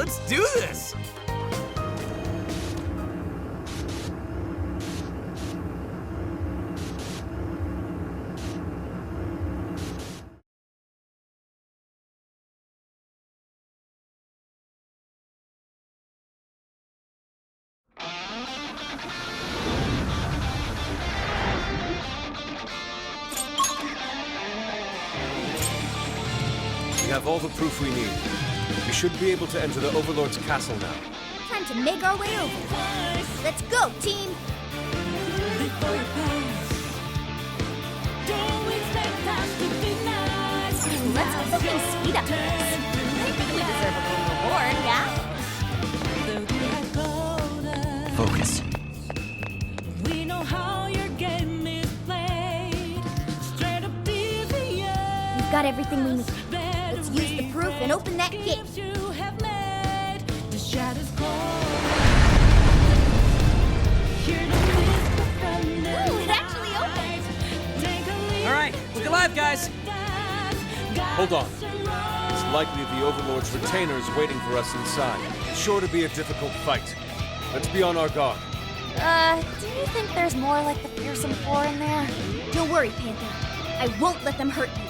let's do this! We have all the proof we need. We should be able to enter the Overlord's castle now. Time to make our way over. Let's go, team! Before you pass, don't expect us to be nice. Let's fucking speed up this. I think we deserve a little reward, yeah? Focus. We know how your game is played. Straight up devious. We've got everything we need. Let's use the proof and open that gate. You have made the shadows cold. Hear the whisper from the Ooh, it actually opened. Take a leap. All right, look alive, guys! Hold on. It's likely the Overlord's retainer is waiting for us inside. It's sure to be a difficult fight. Let's be on our guard. Do you think there's more like the fearsome four in there? Don't worry, Panther. I won't let them hurt you.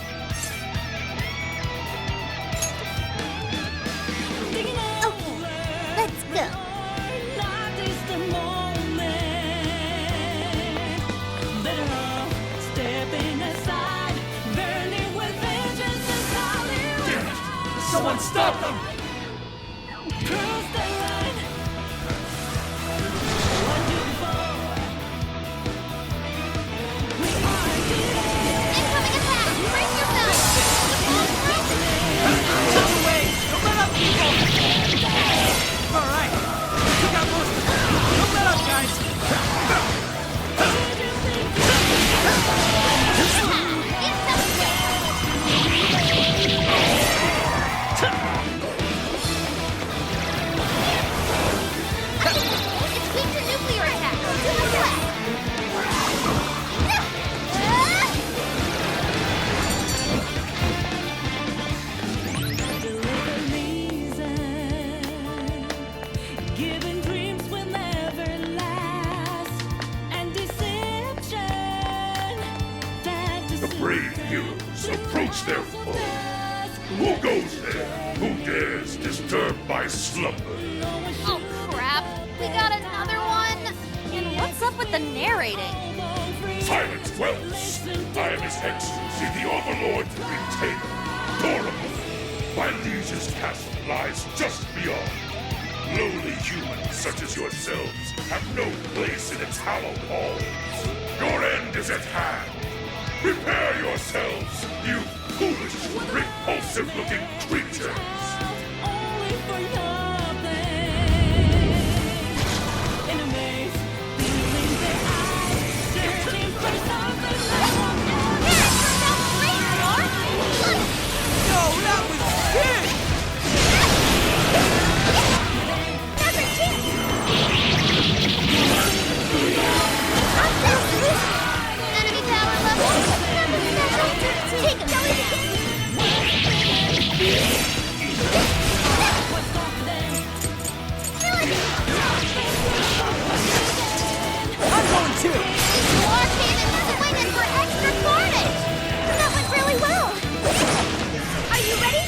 Okay, let's go. Not just a moment. Better off stepping aside, burning with vengeance and solid. Someone stop them! Cross the line. One, two, four. We are Incoming attack! Brace yourself! Out the way! Don't let up, people! All right, took out most of them. Don't let up, guys! It's nuclear attack! To the left! deliver reason. Giving dreams will never last. And deception. The brave heroes approach their foe. Who goes there? Who dares disturb my slumber? Oh crap! We got another one! And what's up with the narrating? Silence dwells. I am His Excellency, the Overlord's retainer, Dorable. My liege's castle lies just beyond. Lowly humans such as yourselves have no place in its hallowed halls. Your end is at hand. Prepare yourselves, you foolish, repulsive-looking creatures. Only for nothing. In a maze, feeling their eyes, searching for something like No, that was big! Enemy power level! Nothing special! Take him! I'm going too! War Cannon swing in for extra carnage! That went really well! Are you ready?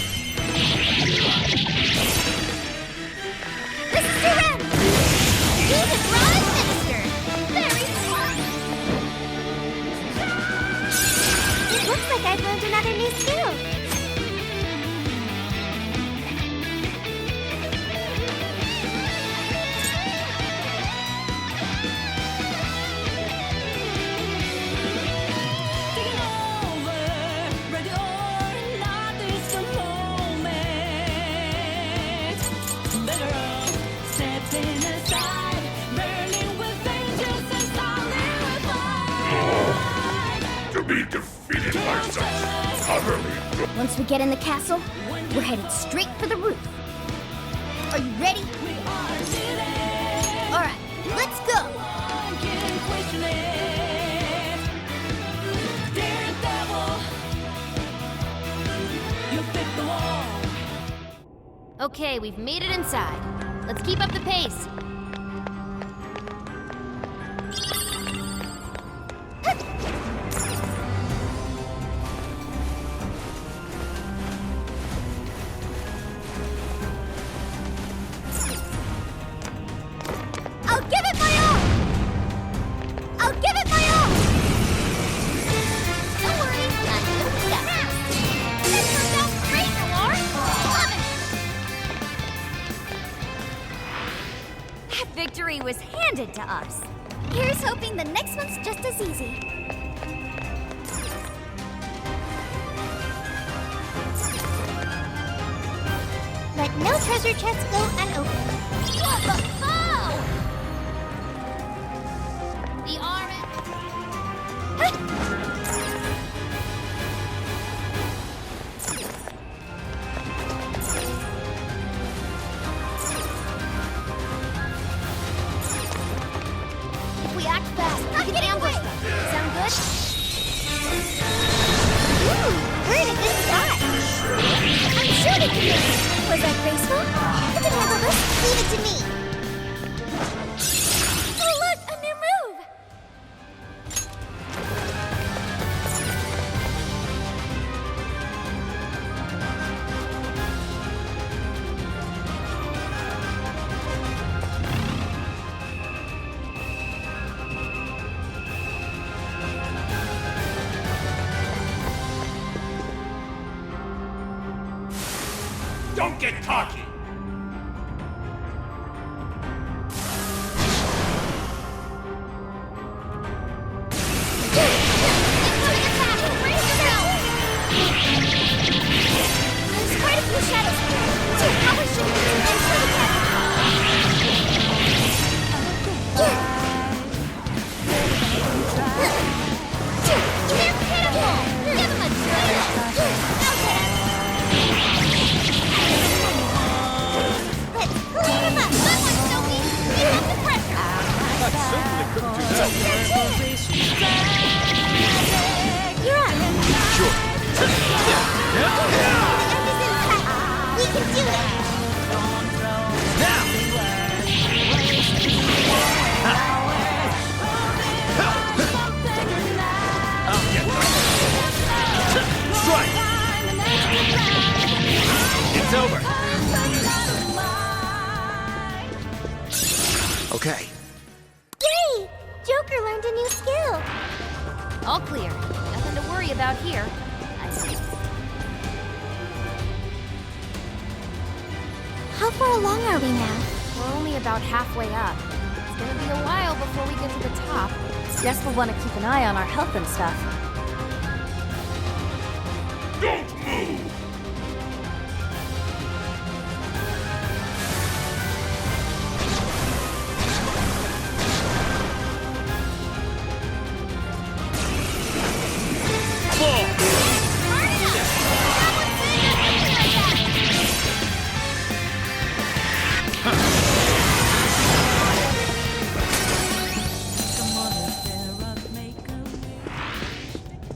This is your end! Use it, Rise Minister! Very smart! It looks like I've learned another new skill. taking over. Ready or not, it's the moment. Better off stepping aside, burning with vengeance and solid with To be defeated by such utterly Once we get in the castle, we're headed straight for the roof. Are you ready? We are today. All right, let's go! One can question it. Daredevil, you pick the wall. Okay, we've made it inside. Let's keep up the pace. I'll give it my all! I'll give it my all! Don't worry, not even a step. This turned out great, Milord! Love it! That victory was handed to us. Here's hoping the next one's just as easy. Let no treasure chests go unopened. What the foe? The armor. If we act fast, we can ambush them. Sound good? Ooh, we're in a good spot. I'm sure they can do it. Was that graceful? You can handle this. Leave it to me. Oh, look! A new move! Don't get cocky! Incoming attack! Raise yourself! There's quite a few shadows here. So probably shouldn't be too close to the They're pitiful! Give them a drill! Okay. Let's clean them up! Good one, Sophie! Keep up the pressure! I certainly couldn't do that. You're up! Sure. The end is in sight! We can do it! Strike! It's over. Okay. Yay! Joker learned a new skill! All clear. Nothing to worry about here. I see. How far along are we now? We're only about halfway up. It's gonna be a while before we get to the top. Guess we'll want to keep an eye on our health and stuff. Don't move!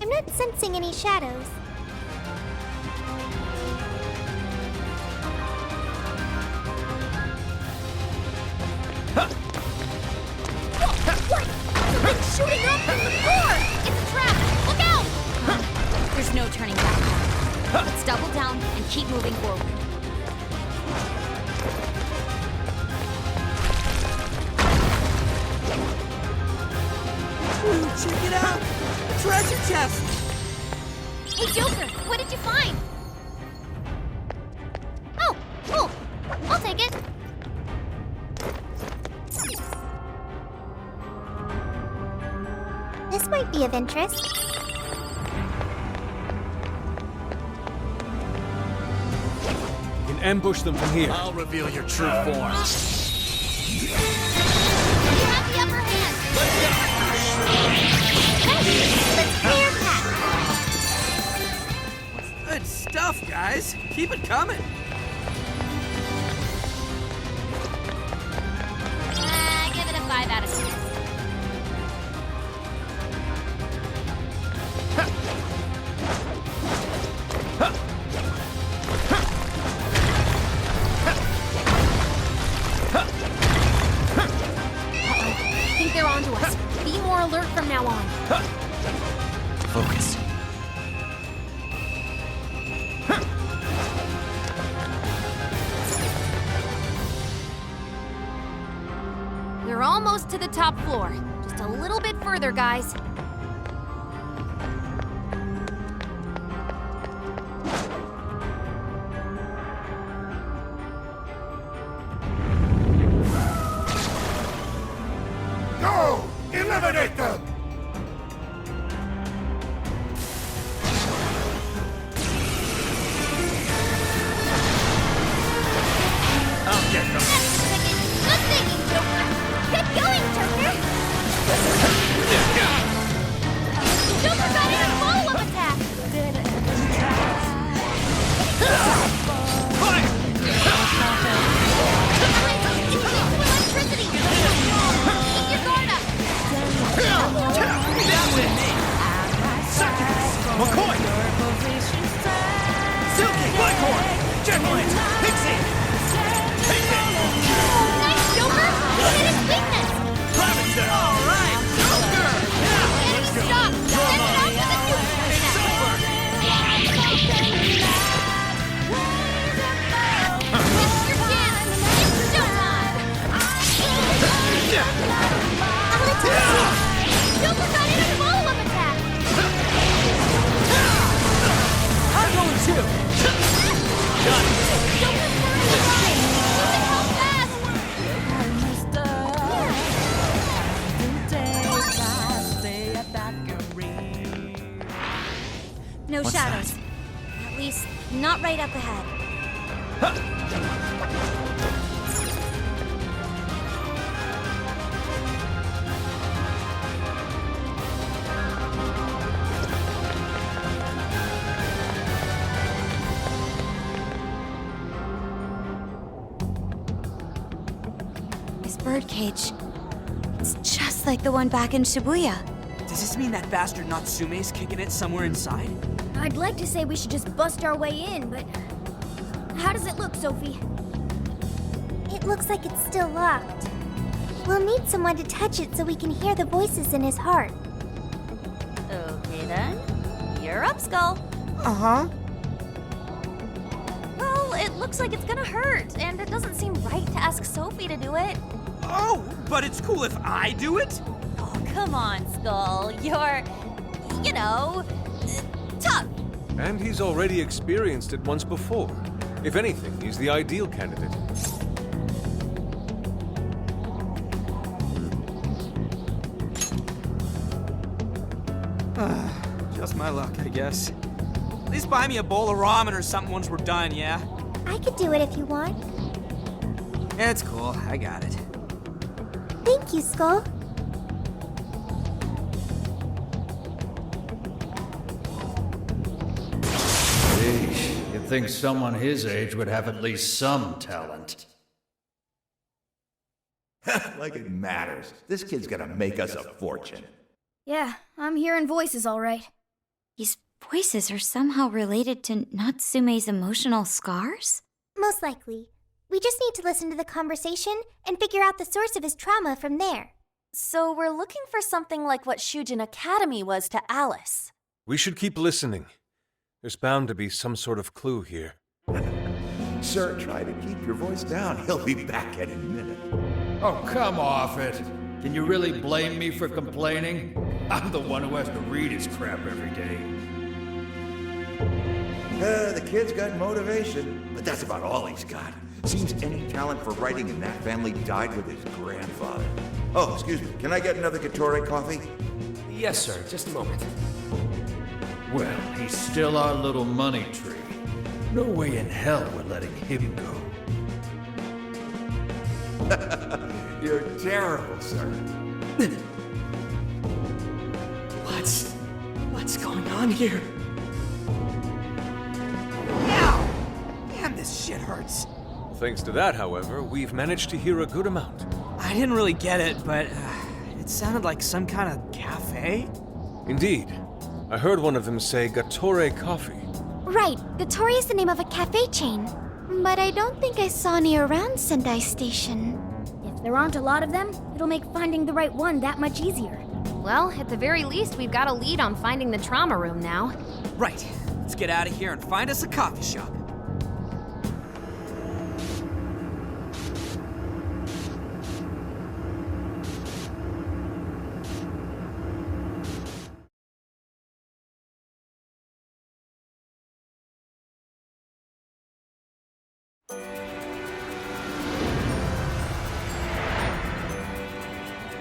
I'm not sensing any shadows. What? Something's shooting up from the floor! It's a trap! Look out! There's no turning back now. Let's double down and keep moving forward. Ooh, check it out! A treasure chest! Hey, Joker, what did you find? Oh, cool. I'll take it. This might be of interest. You can ambush them from here. I'll reveal your true form. You have the upper hand. Hey, let's clear path. Good stuff, guys. Keep it coming. Give it a 5 out of 10. onto us. Be more alert from now on. Focus. We're almost to the top floor. Just a little bit further, guys. Go! Eliminate them! I'll get them. Good thinking, Joker. Get going, Joker. Joker got in a follow-up attack. Fire! Electricity. Keep your guard up. That was me! Suckers! McCoy! Silky! Blackhorn! Jetblade! Pixie! Take it! Nice, Joker. Hit his weakness. Gravity! All right! Joker! Enemy stop. Send it off with a nuke. It's over! This is your chance. It's showtime. Joker got in a follow-up attack. I'm going too! Got it! Joker's burning the line. Moving how fast. No What's shadows. At least, not right up ahead. This birdcage. It's just like the one back in Shibuya. Does this mean that bastard Natsume's kicking it somewhere inside? I'd like to say we should just bust our way in, but how does it look, Sophie? It looks like it's still locked. We'll need someone to touch it so we can hear the voices in his heart. Okay then. You're up, Skull. Uh-huh. Well, it looks like it's gonna hurt, and it doesn't seem right to ask Sophie to do it. Oh, but it's cool if I do it? Oh, come on, Skull. You're, tough. And he's already experienced it once before. If anything, he's the ideal candidate. Just my luck, I guess. At least buy me a bowl of ramen or something once we're done, yeah? I could do it if you want. It's cool, I got it. Thank you, Skull. Sheesh, you'd think someone his age would have at least some talent. Like it matters. This kid's gonna make us a fortune. Yeah, I'm hearing voices all right. These voices are somehow related to Natsume's emotional scars? Most likely. We just need to listen to the conversation and figure out the source of his trauma from there. So we're looking for something like what Shujin Academy was to Alice. We should keep listening. There's bound to be some sort of clue here. Sir, try to keep your voice down. He'll be back any minute. Oh, come off it. Can you really blame me for complaining? I'm the one who has to read his crap every day. The kid's got motivation, but that's about all he's got. Seems any talent for writing in that family died with his grandfather. Oh, excuse me. Can I get another Gatorade coffee? Yes, sir. Just a moment. Well, he's still our little money tree. No way in hell we're letting him go. You're terrible, sir. What's going on here? Ow! Damn, this shit hurts. Thanks to that, however, we've managed to hear a good amount. I didn't really get it, but it sounded like some kind of cafe. Indeed. I heard one of them say Gatore Coffee. Right, Gatori is the name of a cafe chain. But I don't think I saw any around Sendai Station. If If there aren't a lot of them, it'll make finding the right one that much easier. Well, at the very least, we've got a lead on finding the trauma room now. Right. Let's get out of here and find us a coffee shop.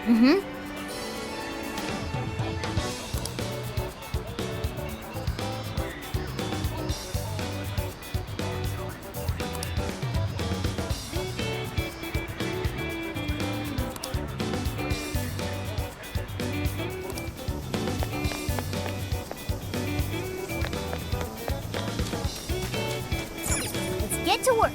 Mm-hmm. Let's get to work.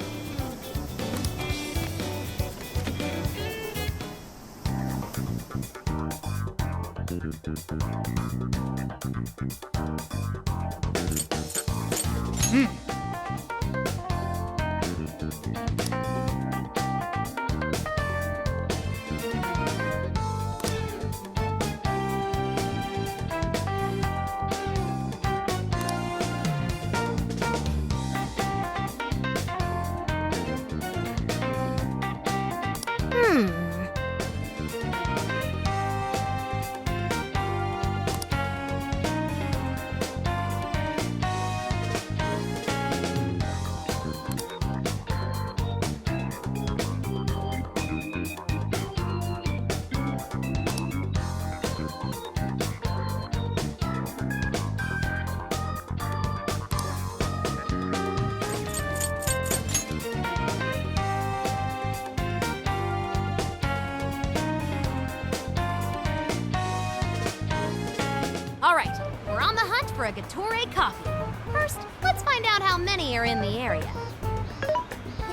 All right, we're on the hunt for a Gatorade coffee. First, let's find out how many are in the area.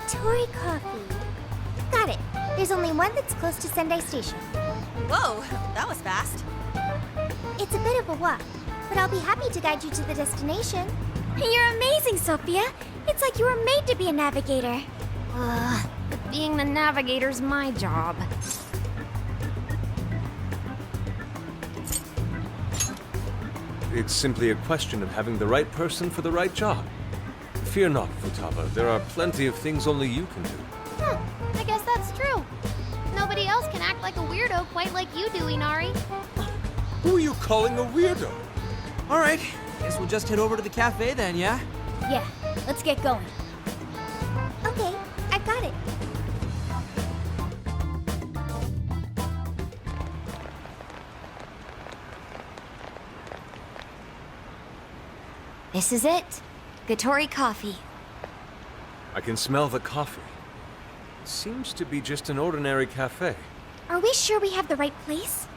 Tori coffee. Got it. There's only one that's close to Sendai Station. Whoa, that was fast. It's a bit of a walk, but I'll be happy to guide you to the destination. You're amazing, Sophia. It's like you were made to be a navigator. But being the navigator's my job. It's simply a question of having the right person for the right job. Fear not, Futaba. There are plenty of things only you can do. I guess that's true. Nobody else can act like a weirdo quite like you do, Inari. Who are you calling a weirdo? All right. Guess we'll just head over to the cafe then, yeah? Yeah, let's get going. Okay, I got it. This is it. Gatori coffee. I can smell the coffee. It seems to be just an ordinary cafe. Are we sure we have the right place?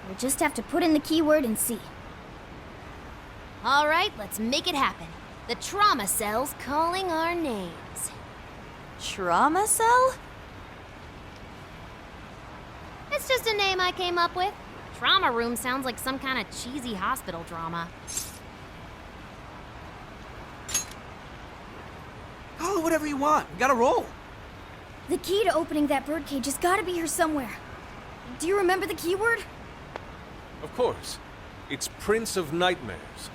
We'll just have to put in the keyword and see. All right, let's make it happen. The trauma cell's calling our names. Trauma cell? It's just a name I came up with. Trauma room sounds like some kind of cheesy hospital drama. Call it whatever you want. We gotta roll. The key to opening that birdcage has got to be here somewhere. Do you remember the keyword? Of course. It's Prince of Nightmares.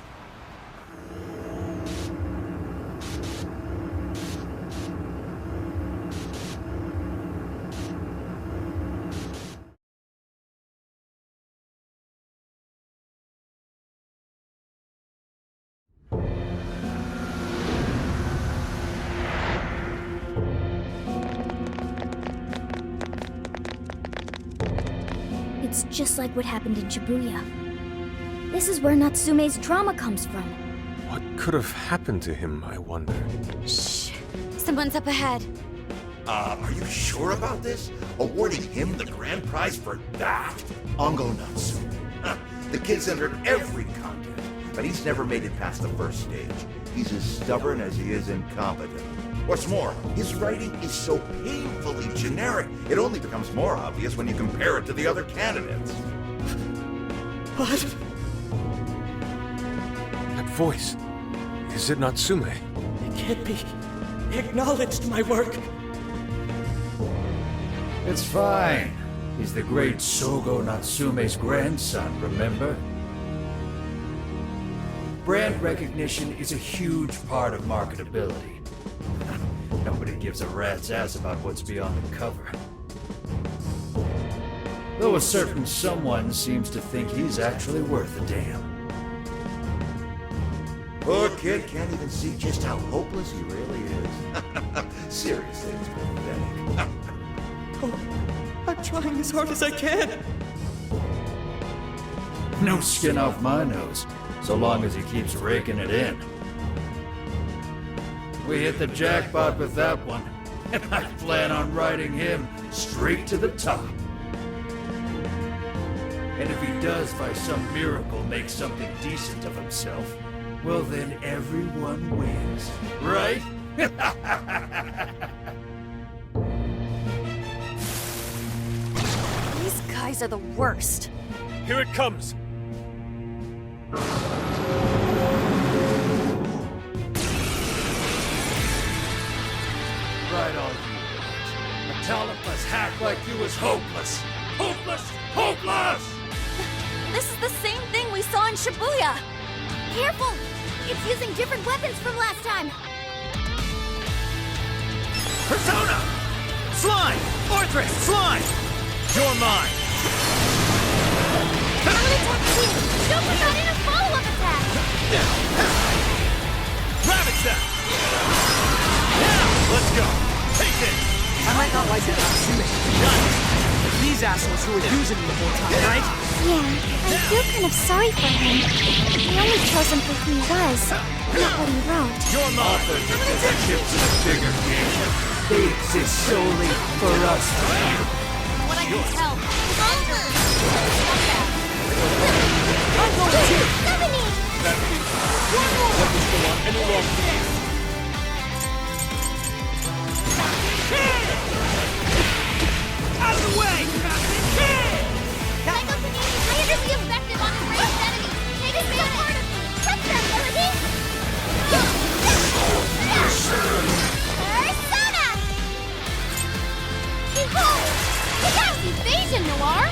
It's just like what happened in Shibuya. This is where Natsume's trauma comes from. What could have happened to him, I wonder? Shh. Someone's up ahead. Are you sure about this? Awarding him the grand prize for that? Ongo Natsume. Huh. The kid's entered every contest, but he's never made it past the first stage. He's as stubborn as he is incompetent. What's more, his writing is so painfully generic, it only becomes more obvious when you compare it to the other candidates. What? That voice. Is it Natsume? It can't be. He acknowledged my work. It's fine. He's the great Sogo Natsume's grandson, remember? Brand recognition is a huge part of marketability. Nobody gives a rat's ass about what's beyond the cover. Though a certain someone seems to think he's actually worth a damn. Poor kid can't even see just how hopeless he really is. Seriously, it's pathetic. I'm trying as hard as I can. No skin off my nose, so long as he keeps raking it in. We hit the jackpot with that one, and I plan on riding him straight to the top. And if he does by some miracle make something decent of himself, well then everyone wins, right? These guys are the worst. Here it comes! Right on you. A talentless hack like you is hopeless. Hopeless! Hopeless! This is the same thing we saw in Shibuya. Careful! It's using different weapons from last time. Persona! Slime! Orthrus! Slime! You're mine! Don't put that in a follow-up attack! Ravage them! Now, let's go! Take it! I might not like it, Natsume. But these assholes who were using me the whole time, right? Yeah, I feel kind of sorry for him. We only chose him for who he was, not what he wrote. You're mine! Chips in a bigger game. They exist solely for us. From what I can tell, it's over. I'm going to! Let this go on any longer. Out of the way! Psycho can be effective on the ranged enemy. Take advantage. Touch them, Melody! Persona! Behold! Nice evasion, Noir!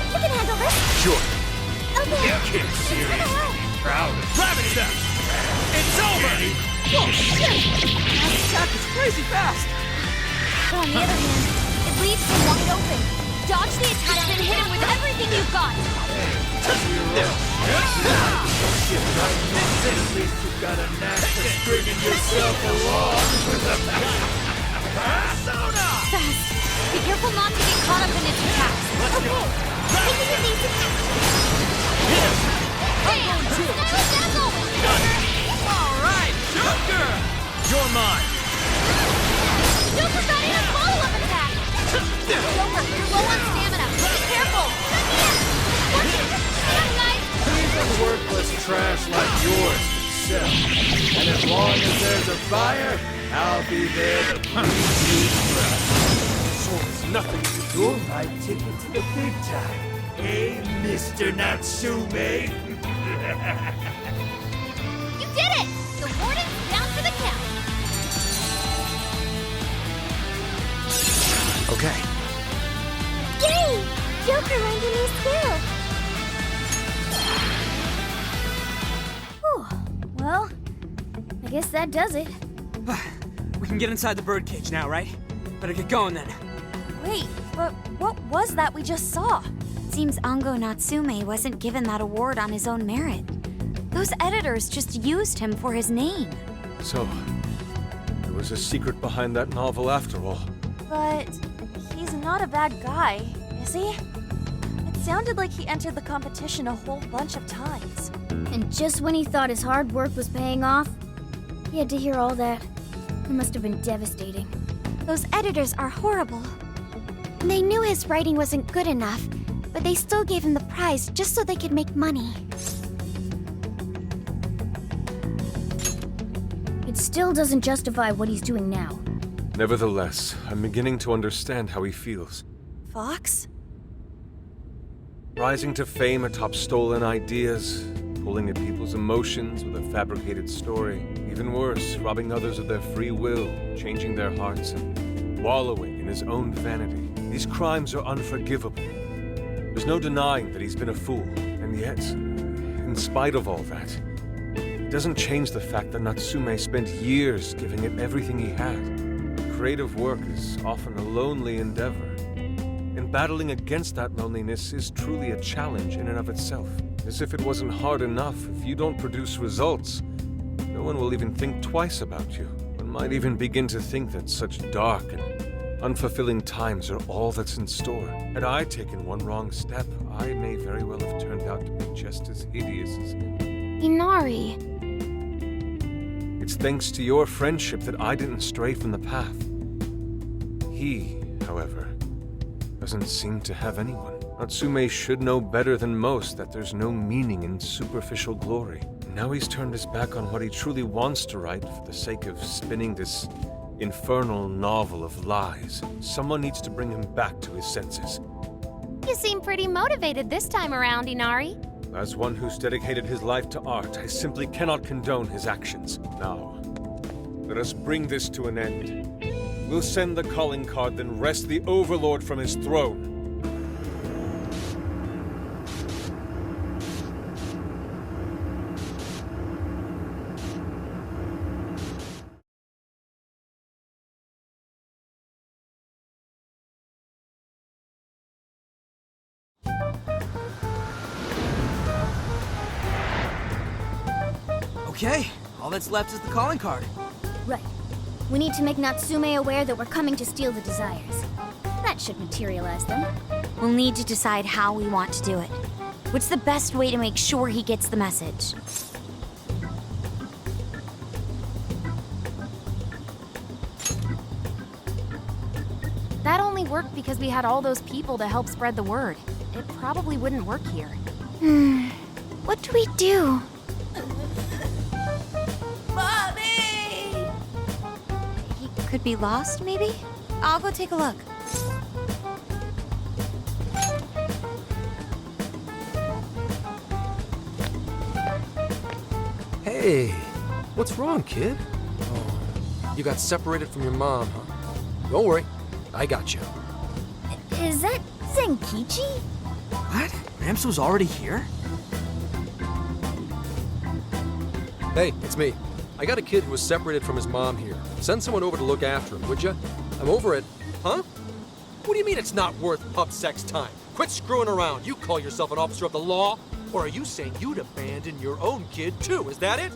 You can handle this. Sure. Okay. Kid seriously proud of Ravage them! It's over! Whoa, shit! That attack is crazy fast! But on the other hand, it leaves him wide open. Dodge the attack and hit him with everything you've got. At least you've got a knack for stringing yourself along. Persona! Fast. Be careful not to get caught up in its attacks. Let's go! Taking it easy. Bam! Style dazzle! Alright, Joker! You're mine! Joker got in a follow-up attack! Joker, you're low on stamina. Be careful! Stand, guys! Even worthless trash like yours can sell. And as long as there's a buyer, I'll be there to please you first. So it's nothing. You're my ticket to the big time. Hey, Mr. Natsume. You did it! The warden's down for the count. Okay. Yay! Joker learned a new skill. Whew. Well, I guess that does it. We can get inside the birdcage now, right? Better get going then. Wait, but what was that we just saw? Seems Ango Natsume wasn't given that award on his own merit. Those editors just used him for his name. So, there was a secret behind that novel after all. But he's not a bad guy, is he? It sounded like he entered the competition a whole bunch of times. And just when he thought his hard work was paying off, he had to hear all that. It must have been devastating. Those editors are horrible. They knew his writing wasn't good enough, but they still gave him the prize just so they could make money. It still doesn't justify what he's doing now. Nevertheless, I'm beginning to understand how he feels. Fox? Rising to fame atop stolen ideas, pulling at people's emotions with a fabricated story. He Even worse, robbing others of their free will, changing their hearts, and wallowing in his own vanity. These crimes are unforgivable. There's no denying that he's been a fool, and yet, in spite of all that, it doesn't change the fact that Natsume spent years giving it everything he had. Creative work is often a lonely endeavor, and battling against that loneliness is truly a challenge in and of itself. As if it wasn't hard enough, if you don't produce results, no one will even think twice about you. One might even begin to think that such dark and unfulfilling times are all that's in store. Had I taken one wrong step, I may very well have turned out to be just as hideous as him. Inari. It's thanks to your friendship that I didn't stray from the path. He, however, doesn't seem to have anyone. Natsume should know better than most that there's no meaning in superficial glory. Now he's turned his back on what he truly wants to write for the sake of spinning this infernal novel of lies. Someone needs to bring him back to his senses. You seem pretty motivated this time around, Inari. As one who's dedicated his life to art, I simply cannot condone his actions. Now, let us bring this to an end. We'll send the calling card, then wrest the Overlord from his throne. Okay, all that's left is the calling card. Right. We need to make Natsume aware that we're coming to steal the desires. That should materialize them. We'll need to decide how we want to do it. What's the best way to make sure he gets the message? That only worked because we had all those people to help spread the word. It probably wouldn't work here. What do we do? Mommy! He could be lost, maybe? I'll go take a look. Hey, what's wrong, kid? Oh, you got separated from your mom, huh? Don't worry, I got you. Is that Zenkichi? What? Gramps was already here? Hey, it's me. I got a kid who was separated from his mom here. Send someone over to look after him, would you? I'm over it. Huh? What do you mean it's not worth pup sex time? Quit screwing around. You call yourself an officer of the law? Or are you saying you'd abandon your own kid, too? Is that it?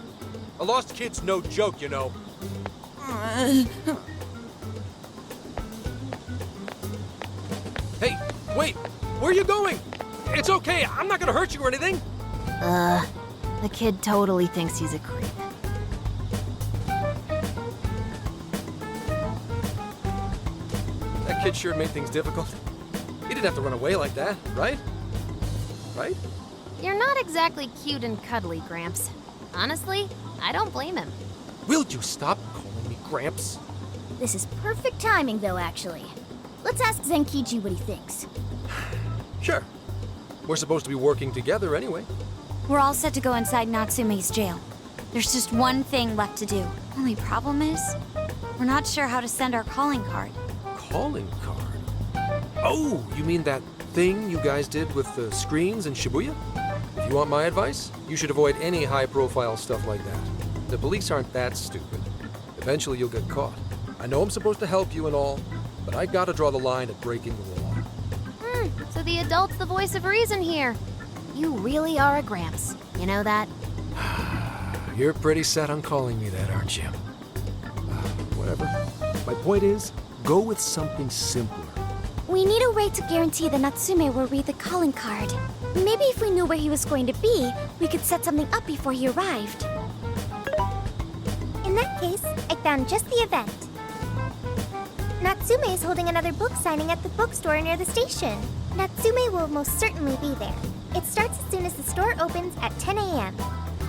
A lost kid's no joke, you know. Hey, wait! Where are you going? It's okay, I'm not gonna hurt you or anything. The kid totally thinks he's a creep. That kid sure made things difficult. He didn't have to run away like that, right? Right? You're not exactly cute and cuddly, Gramps. Honestly, I don't blame him. Will you stop calling me Gramps? This is perfect timing, though, actually. Let's ask Zenkichi what he thinks. Sure. We're supposed to be working together anyway. We're all set to go inside Natsume's jail. There's just one thing left to do. Only problem is, we're not sure how to send our calling card. Calling card? Oh, you mean that thing you guys did with the screens in Shibuya? If you want my advice, you should avoid any high-profile stuff like that. The police aren't that stupid. Eventually you'll get caught. I know I'm supposed to help you and all, but I gotta draw the line at breaking the law. So the adult's the voice of reason here. You really are a Gramps. You know that? You're pretty set on calling me that, aren't you? Whatever. My point is, go with something simpler. We need a way to guarantee that Natsume will read the calling card. Maybe if we knew where he was going to be, we could set something up before he arrived. In that case, I found just the event. Natsume is holding another book signing at the bookstore near the station. Natsume will most certainly be there. It starts as soon as the store opens at 10 a.m.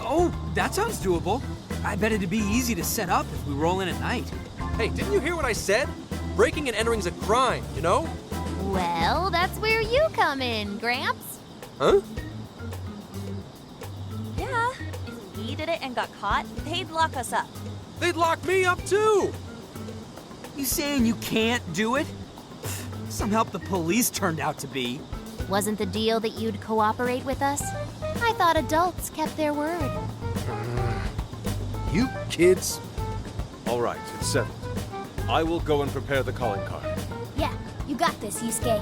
Oh, that sounds doable. I bet it'd be easy to set up if we roll in at night. Hey, didn't you hear what I said? Breaking and entering's a crime, you know? Well, that's where you come in, Gramps. Huh? Yeah, we did it and got caught, they'd lock us up. They'd lock me up too! You saying you can't do it? Some help the police turned out to be. Wasn't the deal that you'd cooperate with us? I thought adults kept their word. You kids. All right, it's settled. I will go and prepare the calling card. Yeah, you got this, Yusuke.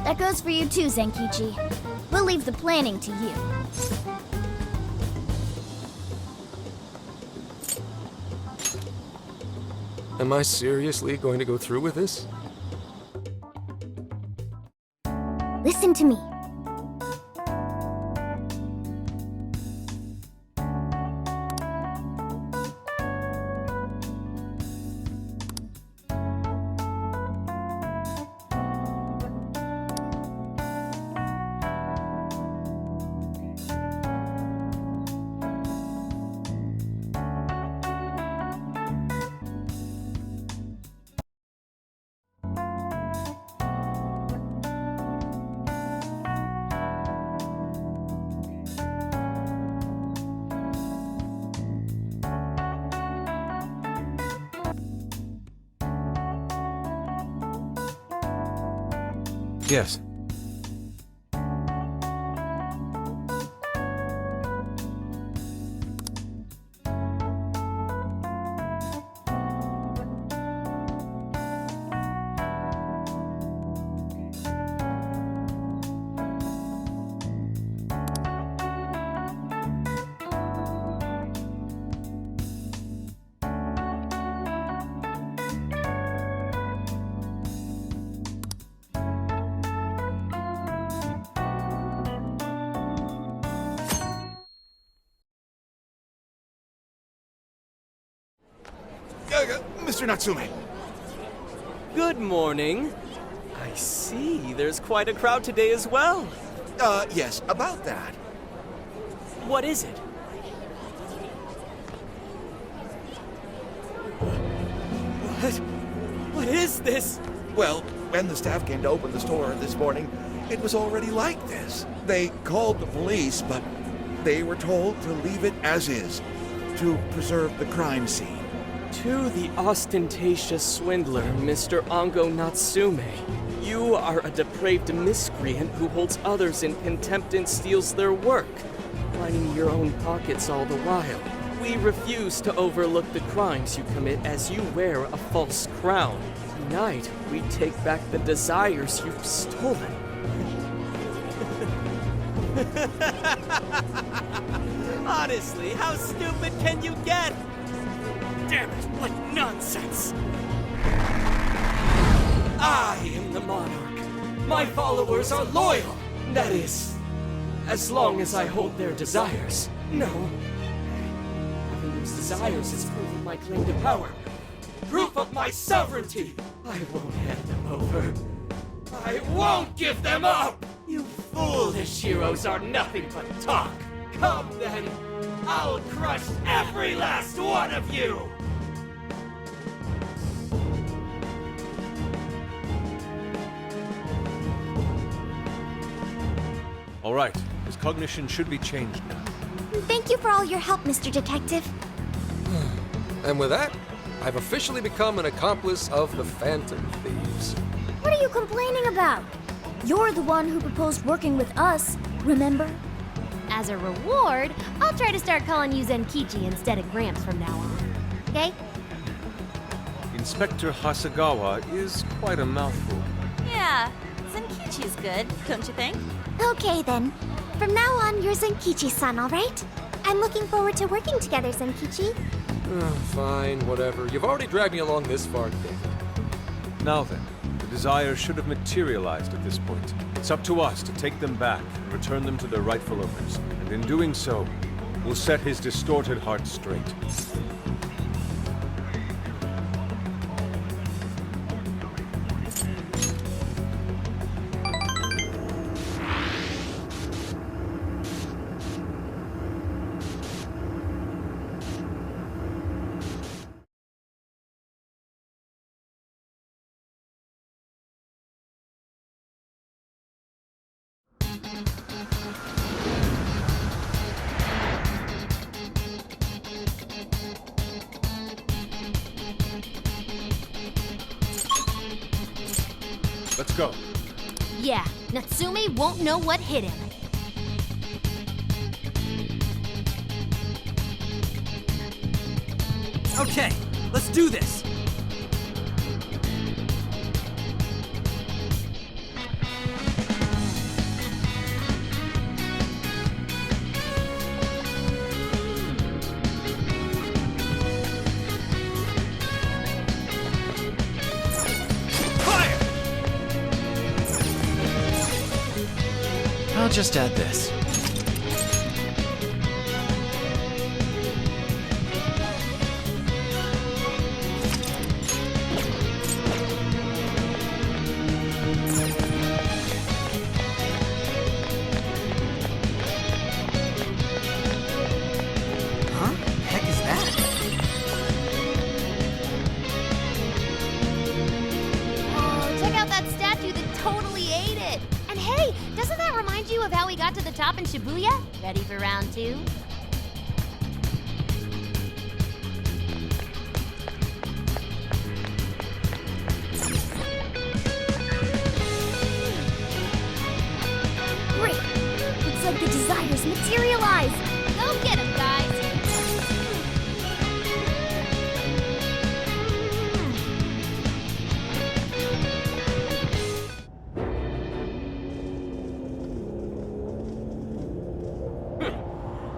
That goes for you too, Zenkichi. We'll leave the planning to you. Am I seriously going to go through with this? Listen to me. Yes. Mr. Natsume. Good morning. I see. There's quite a crowd today as well. Yes, about that. What is it? What is this? Well, when the staff came to open the store this morning, it was already like this. They called the police, but they were told to leave it as is, to preserve the crime scene. To the ostentatious swindler, Mr. Ango Natsume. You are a depraved miscreant who holds others in contempt and steals their work, lining your own pockets all the while. We refuse to overlook the crimes you commit as you wear a false crown. Tonight, we take back the desires you've stolen. Honestly, how stupid can you get? Damn it, what nonsense! I am the Monarch. My followers are loyal. That is, as long as I hold their desires. No. Having those desires is proof of my claim to power. Proof of my sovereignty. I won't hand them over. I won't give them up! You foolish heroes are nothing but talk. Come then, I'll crush every last one of you! All right, his cognition should be changed now. Thank you for all your help, Mr. Detective. And with that, I've officially become an accomplice of the Phantom Thieves. What are you complaining about? You're the one who proposed working with us, remember? As a reward, I'll try to start calling you Zenkichi instead of Gramps from now on. Okay? Inspector Hasegawa is quite a mouthful. Yeah, Zenkichi's good, don't you think? Okay then. From now on, you're Zenkichi-san, alright? I'm looking forward to working together, Zenkichi. Fine, whatever. You've already dragged me along this far, David. Now then, the desires should have materialized at this point. It's up to us to take them back and return them to their rightful owners. And in doing so, we'll set his distorted heart straight. Let's go. Yeah, Natsume won't know what hit him. Okay, let's do this. I'll just add this. Huh? Heck is that? Oh, check out that statue that totally ate it. And hey, doesn't that remind you of how we got to the top in Shibuya? Ready for round 2? Great! Looks like the desires materialize! Go get him, guys!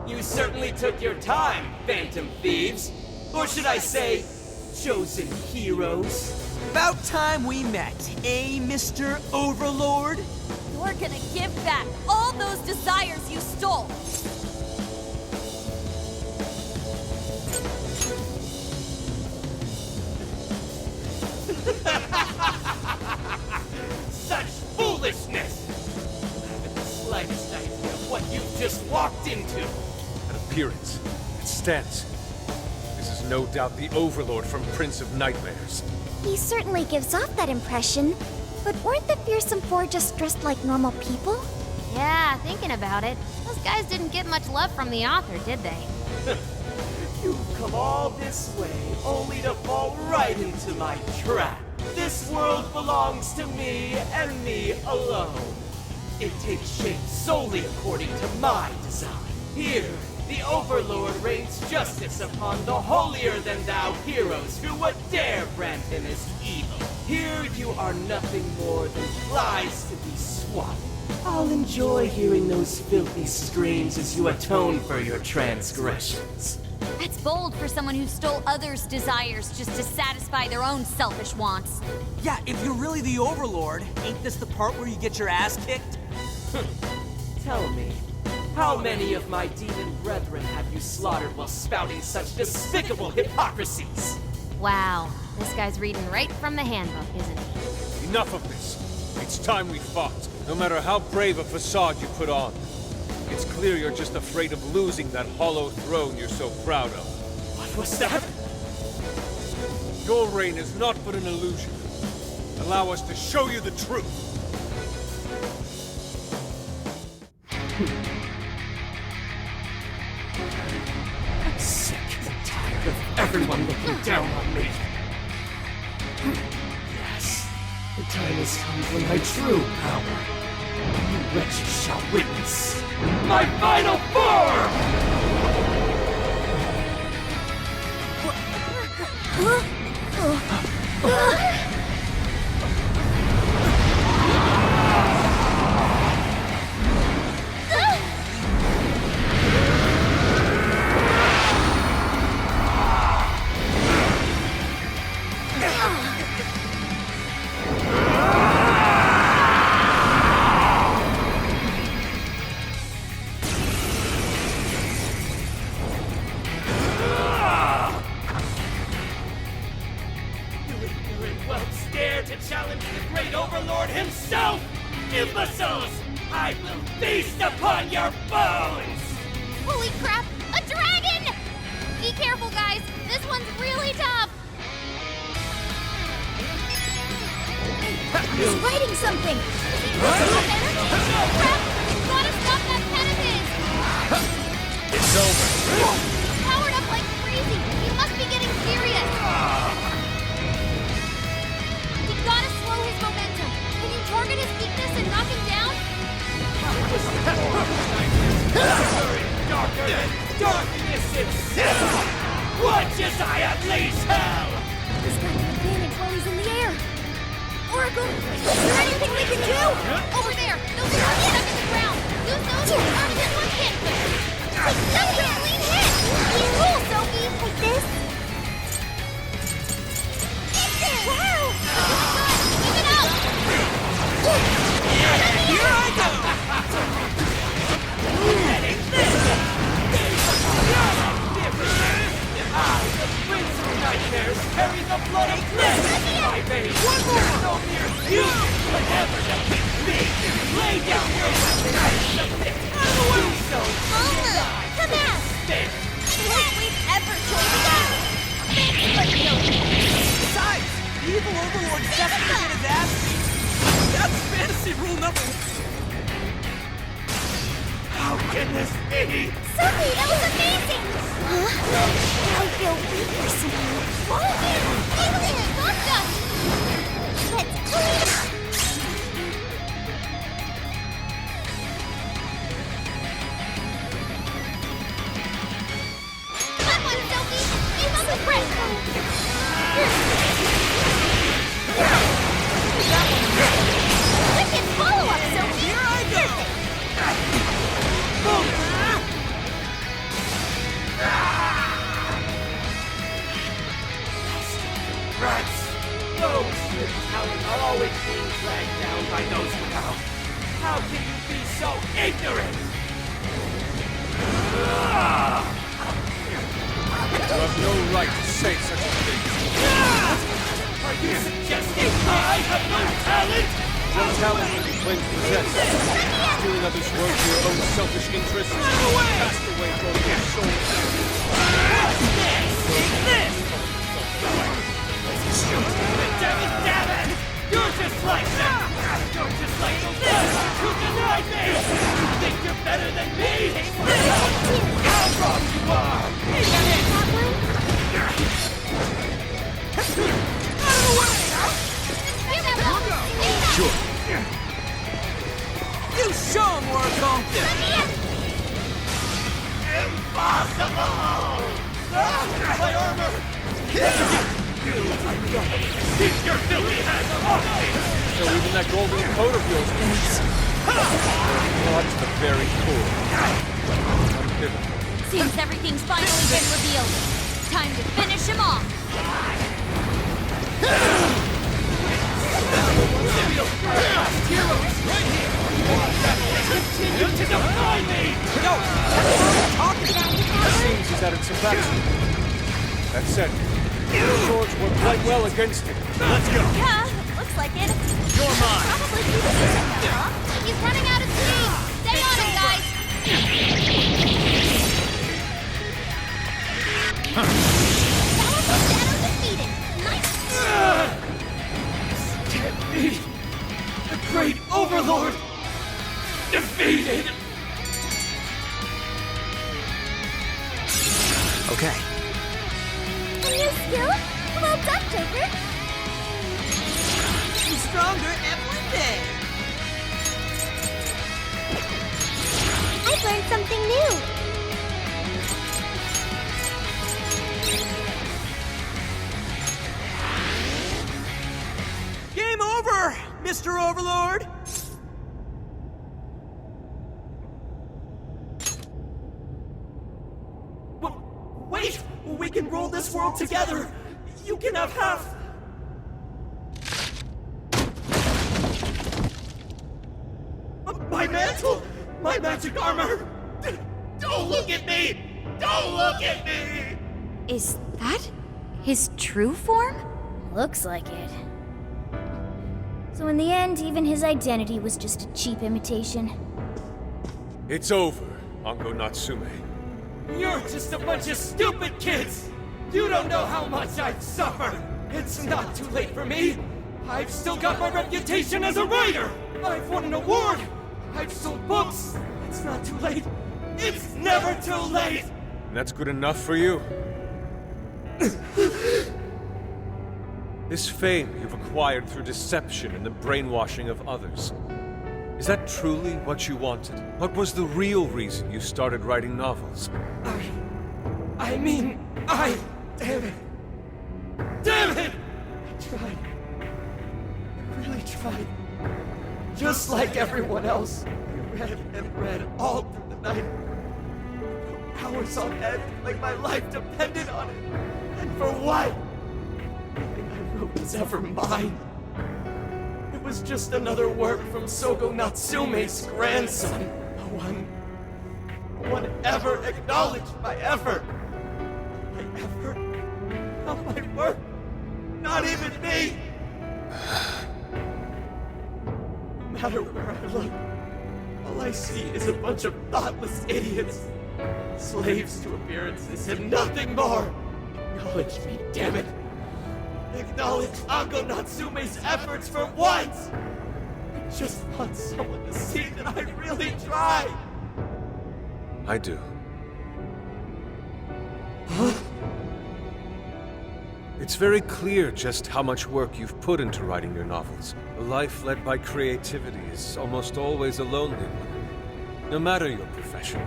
You certainly took your time, Phantom Thieves. Or should I say, chosen heroes. About time we met, eh, Mr. Overlord? You're gonna give back all those desires you stole. Such foolishness! I haven't the slightest idea of what you've just walked into. That appearance, that stance. This is no doubt the Overlord from Prince of Nightmares. He certainly gives off that impression. But weren't the fearsome four just dressed like normal people? Yeah, thinking about it, those guys didn't get much love from the author, did they? You've come all this way only to fall right into my trap. This world belongs to me and me alone. It takes shape solely according to my design. Here, the Overlord rains justice upon the holier-than-thou heroes who would dare brand him as evil. Here you are nothing more than flies to be swatted. I'll enjoy hearing those filthy screams as you atone for your transgressions. That's bold for someone who stole others' desires just to satisfy their own selfish wants. Yeah, if you're really the Overlord, ain't this the part where you get your ass kicked? Tell me, how many of my demon brethren have you slaughtered while spouting such despicable hypocrisies? Wow, this guy's reading right from the handbook, isn't he? Enough of this. It's time we fought, no matter how brave a facade you put on. It's clear you're just afraid of losing that hollow throne you're so proud of. What was that? Your reign is not but an illusion. Allow us to show you the truth. I'm sick and tired of everyone looking down on me. Yes, the time has come for my true power. You wretches shall witness my final form! Himself! Imbeciles! I will feast upon your bones! Holy crap! A dragon! Be careful, guys. This one's really tough. He's writing something! Crap! Gotta stop that pen of his! It's over. Powered up like crazy. He must be getting serious. We gotta slow his momentum. Can you himself! Watch as I unleash hell! He's got an advantage while he's in the air. Oracle, is there anything we can do? Over there! Those are all stuck in the ground! Use those to target one hit! That's a clean hit! You rule, Sophie! Like this? Wow! Keep it up! Here I go! The Prince of Nightmares carry the blood of Cliff! My baby, one more! No mere you would ever defeat me! Lay down your weapon and submit! Do so! Come out! Spit! Like we've ever told you! Thanks, but no. Besides, the evil overlord's definitely get his ass beat. That's fantasy rule number 1. How can this be? Sophie, that was amazing! Huh? I feel weaker somehow. Alien, lost us! Let's clean up! Come on, Sophie! Keep up the pressure! Wicked follow-up, Sophie! Here I go! Rats! Those with talent are always being dragged down by those without. How can you be so ignorant? You have no right to say such a thing. Are you suggesting I have no talent? Your talent that you claim to possess. Stealing others' work for your own selfish interests. Cast away both your soul and Take this! Damn it! You're just like them! You're just like those bastards who denied me! You think you're better than me? How wrong you are! Sure. You show him, Oracle! Impossible! My armor! Keep your filthy hands off me! So even that golden coat of yours is blood to the very core. Unpivotal. Seems everything's finally been revealed. Time to finish him off. Continue to defy me! Yo, that's what I'm talking about! Seems he's added some backs. That said, your swords work quite well against him. Let's go! Yeah, looks like it. You're mine! Probably keep using them, huh? He's running out of steam. Stay on him, guys. Shadow defeated. Nice. Can't be! The Great Overlord! Defeated! Okay. A new skill? Well done, Joker. Getting stronger every day. I've learned something new. Game over, Mr. Overlord! Wait! We can rule this world together! You can have half! My mantle! My magic armor! Don't look at me! Don't look at me! Is that his true form? Looks like it. So in the end, even his identity was just a cheap imitation. It's over, Anko Natsume. You're just a bunch of stupid kids! You don't know how much I've suffered! It's not too late for me! I've still got my reputation as a writer! I've won an award! I've sold books! It's not too late! It's never too late! And that's good enough for you? This fame you've acquired through deception and the brainwashing of others. Is that truly what you wanted? What was the real reason you started writing novels? Damn it! Damn it! I tried. I really tried. Just like everyone else. I read and read all through the night. Hours on end, like my life depended on it. And for what? Nothing I wrote was ever mine. It was just another work from Sogo Natsume's grandson. No one ever acknowledged my effort. My effort? Not my work. Not even me. No matter where I look, all I see is a bunch of thoughtless idiots. Slaves to appearances and nothing more. Acknowledge me, damn it. Acknowledge Ango Natsume's efforts for once. I just want someone to see that I really tried. I do. Huh? It's very clear just how much work you've put into writing your novels. A life led by creativity is almost always a lonely one, no matter your profession.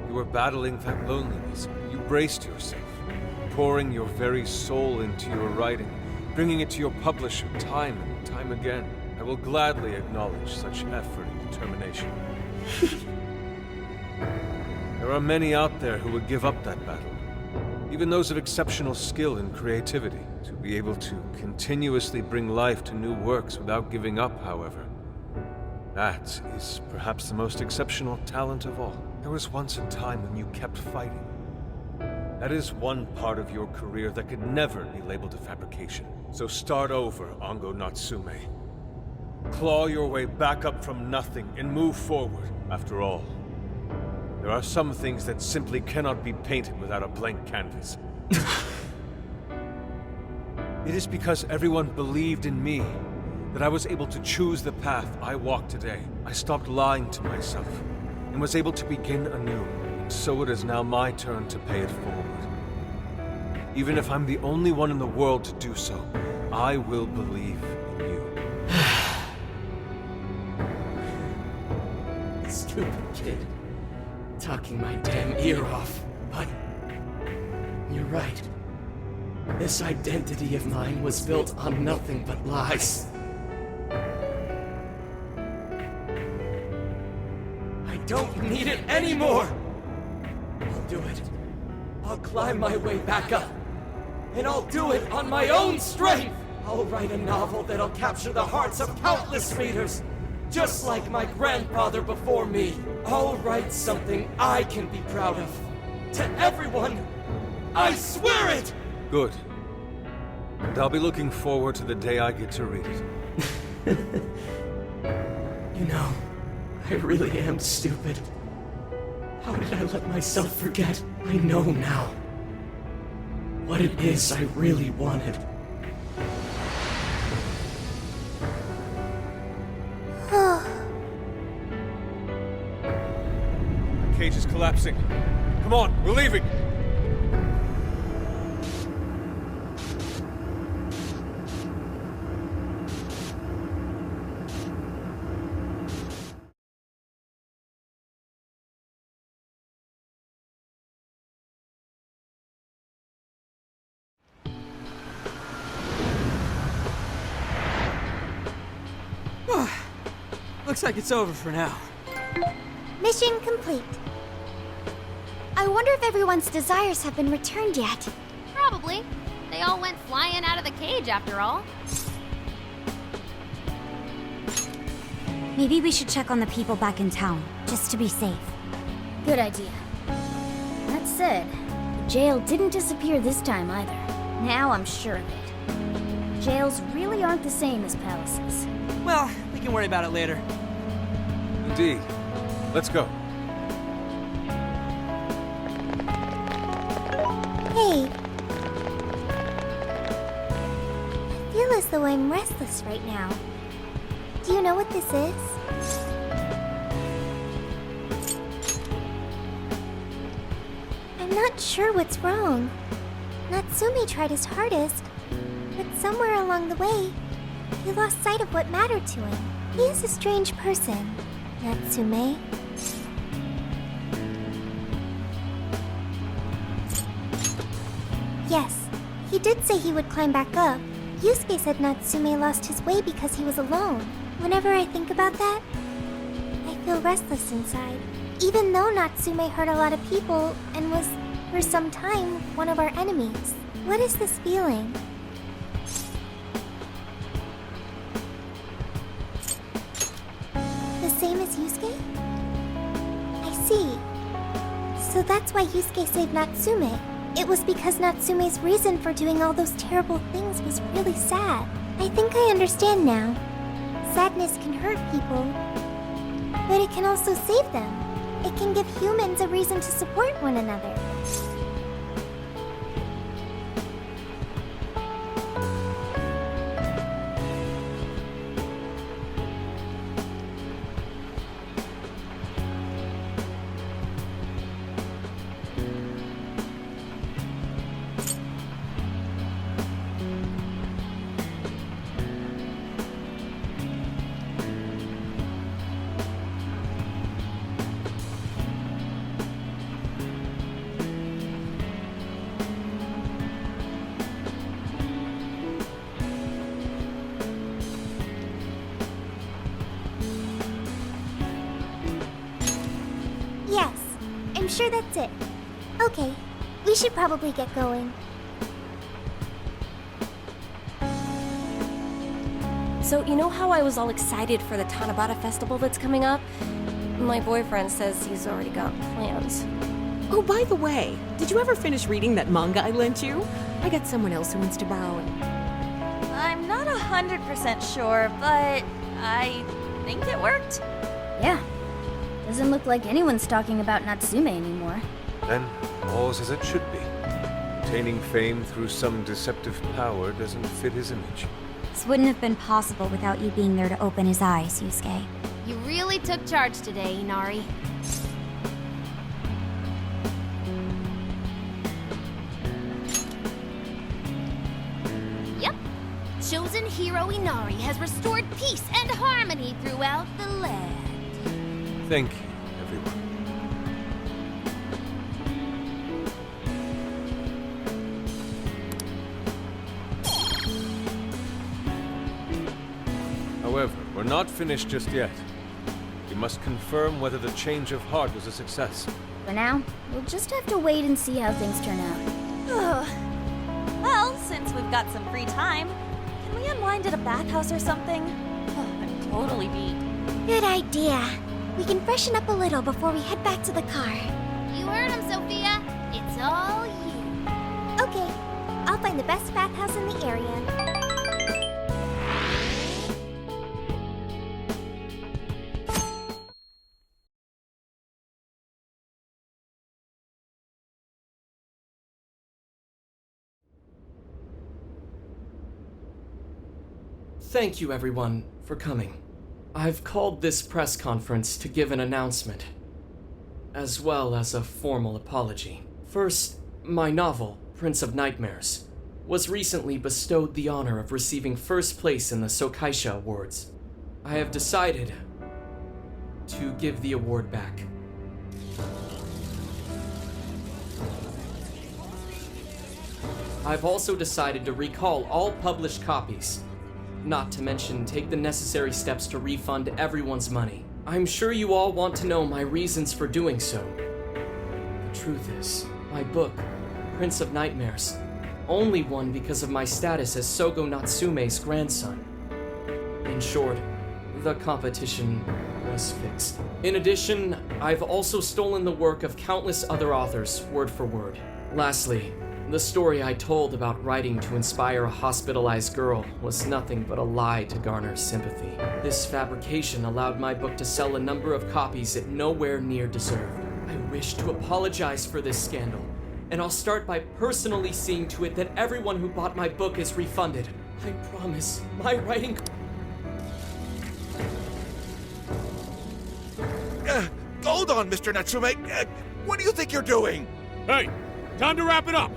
You were battling that loneliness. You braced yourself, pouring your very soul into your writing, bringing it to your publisher time and time again. I will gladly acknowledge such effort and determination. There are many out there who would give up that battle. Even those of exceptional skill and creativity. To be able to continuously bring life to new works without giving up, however, that is perhaps the most exceptional talent of all. There was once a time when you kept fighting. That is one part of your career that could never be labeled a fabrication. So start over, Ango Natsume. Claw your way back up from nothing and move forward. After all, there are some things that simply cannot be painted without a blank canvas. It is because everyone believed in me that I was able to choose the path I walk today. I stopped lying to myself and was able to begin anew. And so it is now my turn to pay it forward. Even if I'm the only one in the world to do so, I will believe in you. Stupid kid. Talking my damn ear off, but you're right. This identity of mine was built on nothing but lies. I don't need it anymore! I'll do it. I'll climb my way back up. And I'll do it on my own strength! I'll write a novel that'll capture the hearts of countless readers, just like my grandfather before me. I'll write something I can be proud of. To everyone! I swear it! Good. And I'll be looking forward to the day I get to read it. You know, I really am stupid. How did I let myself forget? I know now what it is I really wanted. The cage is collapsing. Come on, we're leaving! Looks like it's over for now. Mission complete. I wonder if everyone's desires have been returned yet. Probably. They all went flying out of the cage after all. Maybe we should check on the people back in town, just to be safe. Good idea. That said, the jail didn't disappear this time either. Now I'm sure of it. Jails really aren't the same as palaces. Well, we can worry about it later. Indeed. Let's go. Hey. I feel as though I'm restless right now. Do you know what this is? I'm not sure what's wrong. Natsume tried his hardest, but somewhere along the way, he lost sight of what mattered to him. He is a strange person, Natsume. Yes, he did say he would climb back up. Yusuke said Natsume lost his way because he was alone. Whenever I think about that, I feel restless inside. Even though Natsume hurt a lot of people and was, for some time, one of our enemies. What is this feeling? The same as Yusuke? I see. So that's why Yusuke saved Natsume. It was because Natsume's reason for doing all those terrible things was really sad. I think I understand now. Sadness can hurt people, but it can also save them. It can give humans a reason to support one another. Yes, I'm sure that's it. Okay, we should probably get going. So, you know how I was all excited for the Tanabata festival that's coming up? My boyfriend says he's already got plans. Oh, by the way, did you ever finish reading that manga I lent you? I got someone else who wants to borrow it. I'm not 100% sure, but I think it worked. Yeah. Doesn't look like anyone's talking about Natsume anymore. Then, all's as it should be. Obtaining fame through some deceptive power doesn't fit his image. This wouldn't have been possible without you being there to open his eyes, Yusuke. You really took charge today, Inari. Yep. Chosen hero Inari has restored peace and harmony throughout the land. Thank you, everyone. However, we're not finished just yet. We must confirm whether the change of heart was a success. For now, we'll just have to wait and see how things turn out. Well, since we've got some free time, can we unwind at a bathhouse or something? I'm totally beat. Good idea. We can freshen up a little before we head back to the car. You heard him, Sophia. It's all you. Okay, I'll find the best bathhouse in the area. Thank you, everyone, for coming. I've called this press conference to give an announcement, as well as a formal apology. First, my novel, Prince of Nightmares, was recently bestowed the honor of receiving first place in the Sokaisha Awards. I have decided to give the award back. I've also decided to recall all published copies. Not to mention, take the necessary steps to refund everyone's money. I'm sure you all want to know my reasons for doing so. The truth is, my book, Prince of Nightmares, only won because of my status as Sogo Natsume's grandson. In short, the competition was fixed. In addition, I've also stolen the work of countless other authors, word for word. Lastly, the story I told about writing to inspire a hospitalized girl was nothing but a lie to garner sympathy. This fabrication allowed my book to sell a number of copies it nowhere near deserved. I wish to apologize for this scandal, and I'll start by personally seeing to it that everyone who bought my book is refunded. I promise, my writing... Hold on, Mr. Natsume. What do you think you're doing? Hey, time to wrap it up.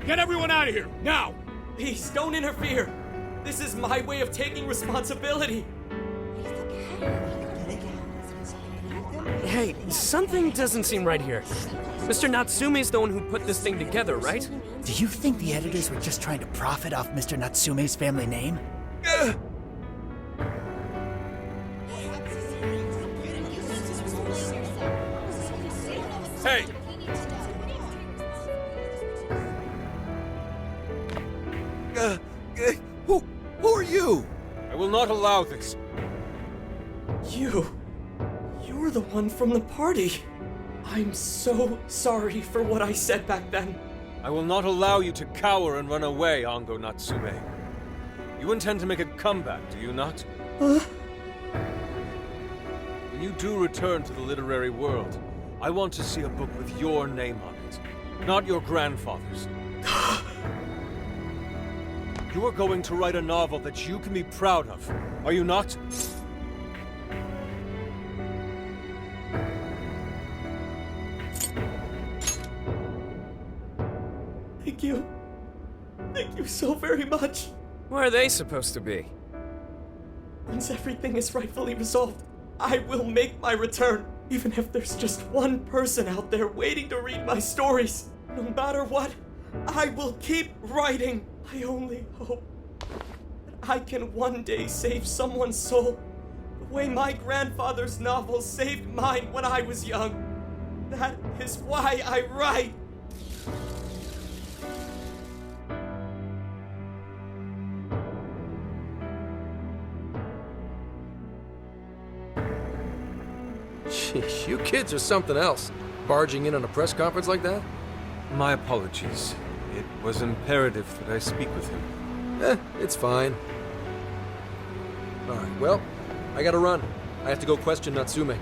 Get everyone out of here, now! Please, don't interfere. This is my way of taking responsibility. Hey, Wait, something doesn't seem right here. Mr. Natsume's the one who put this thing together, right? Do you think the editors were just trying to profit off Mr. Natsume's family name? Hey! Who are you? I will not allow this. You're the one from the party. I'm so sorry for what I said back then. I will not allow you to cower and run away, Ango Natsume. You intend to make a comeback, do you not? When you do return to the literary world, I want to see a book with your name on it, not your grandfather's. You are going to write a novel that you can be proud of, are you not? Thank you. Thank you so very much. Where are they supposed to be? Once everything is rightfully resolved, I will make my return, even if there's just one person out there waiting to read my stories. No matter what, I will keep writing. I only hope that I can one day save someone's soul the way my grandfather's novel saved mine when I was young. That is why I write. Sheesh, you kids are something else. Barging in on a press conference like that? My apologies. It was imperative that I speak with him. It's fine. Alright, well, I gotta run. I have to go question Natsume.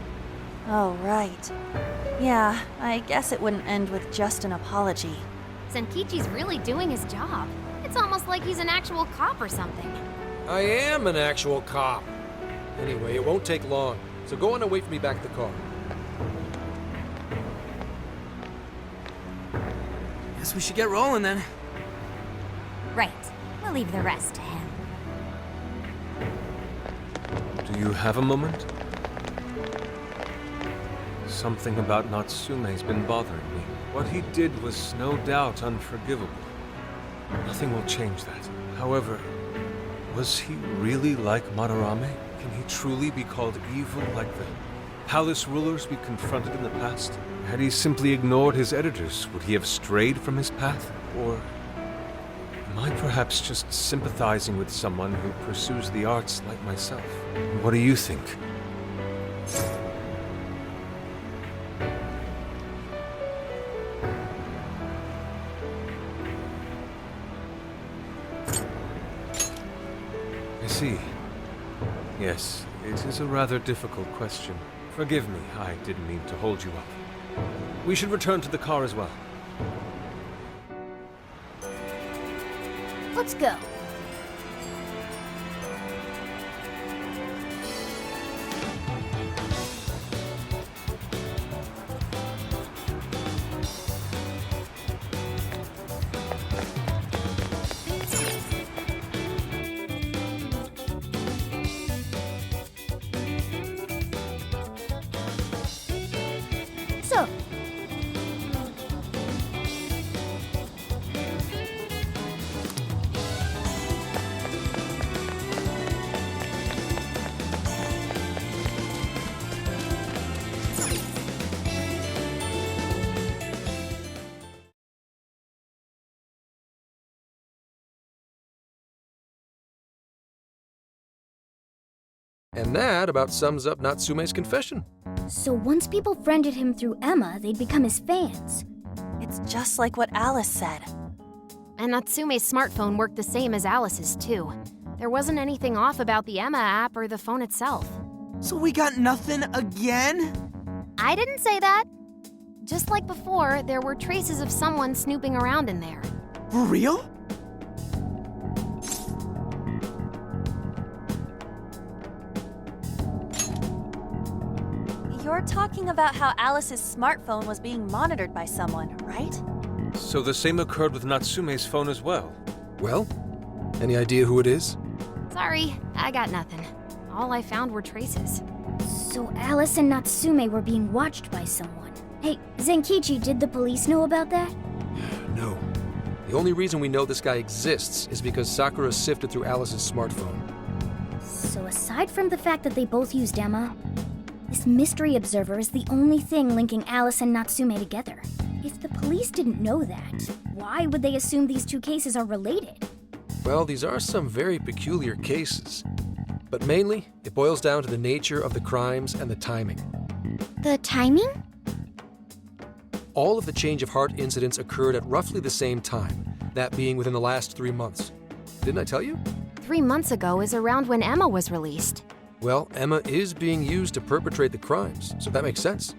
Oh, right. Yeah, I guess it wouldn't end with just an apology. Senkichi's really doing his job. It's almost like he's an actual cop or something. I am an actual cop. Anyway, it won't take long, so go on and wait for me back at the car. Guess we should get rolling then. Right. We'll leave the rest to him. Do you have a moment? Something about Natsume's been bothering me. What he did was no doubt unforgivable. Nothing will change that. However, was he really like Madarame? Can he truly be called evil like the palace rulers we confronted in the past? Had he simply ignored his editors, would he have strayed from his path? Or am I perhaps just sympathizing with someone who pursues the arts like myself? What do you think? I see. Yes, it is a rather difficult question. Forgive me, I didn't mean to hold you up. We should return to the car as well. Let's go. So, And that about sums up Natsume's confession. So once people friended him through Emma, they'd become his fans. It's just like what Alice said. And Natsume's smartphone worked the same as Alice's, too. There wasn't anything off about the Emma app or the phone itself. So we got nothing again? I didn't say that. Just like before, there were traces of someone snooping around in there. For real? You're talking about how Alice's smartphone was being monitored by someone, right? So the same occurred with Natsume's phone as well. Well, any idea who it is? Sorry, I got nothing. All I found were traces. So Alice and Natsume were being watched by someone. Hey, Zenkichi, did the police know about that? No. The only reason we know this guy exists is because Sakura sifted through Alice's smartphone. So aside from the fact that they both used Emma, this mystery observer is the only thing linking Alice and Natsume together. If the police didn't know that, why would they assume these two cases are related? Well, these are some very peculiar cases. But mainly, it boils down to the nature of the crimes and the timing. The timing? All of the change of heart incidents occurred at roughly the same time, that being within the last 3 months. Didn't I tell you? 3 months ago is around when Emma was released. Well, Emma is being used to perpetrate the crimes, so that makes sense.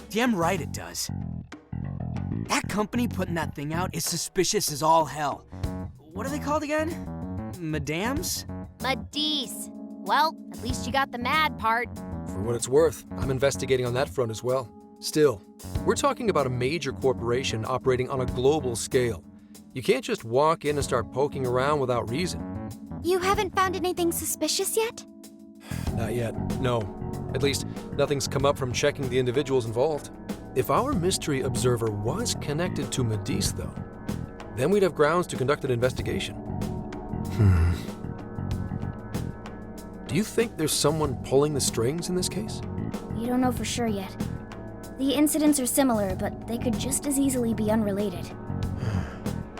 Damn right it does. That company putting that thing out is suspicious as all hell. What are they called again? Madams? Madis. Well, at least you got the mad part. For what it's worth, I'm investigating on that front as well. Still, we're talking about a major corporation operating on a global scale. You can't just walk in and start poking around without reason. You haven't found anything suspicious yet? Not yet, no. At least, nothing's come up from checking the individuals involved. If our mystery observer was connected to Madis, though, then we'd have grounds to conduct an investigation. Do you think there's someone pulling the strings in this case? We don't know for sure yet. The incidents are similar, but they could just as easily be unrelated.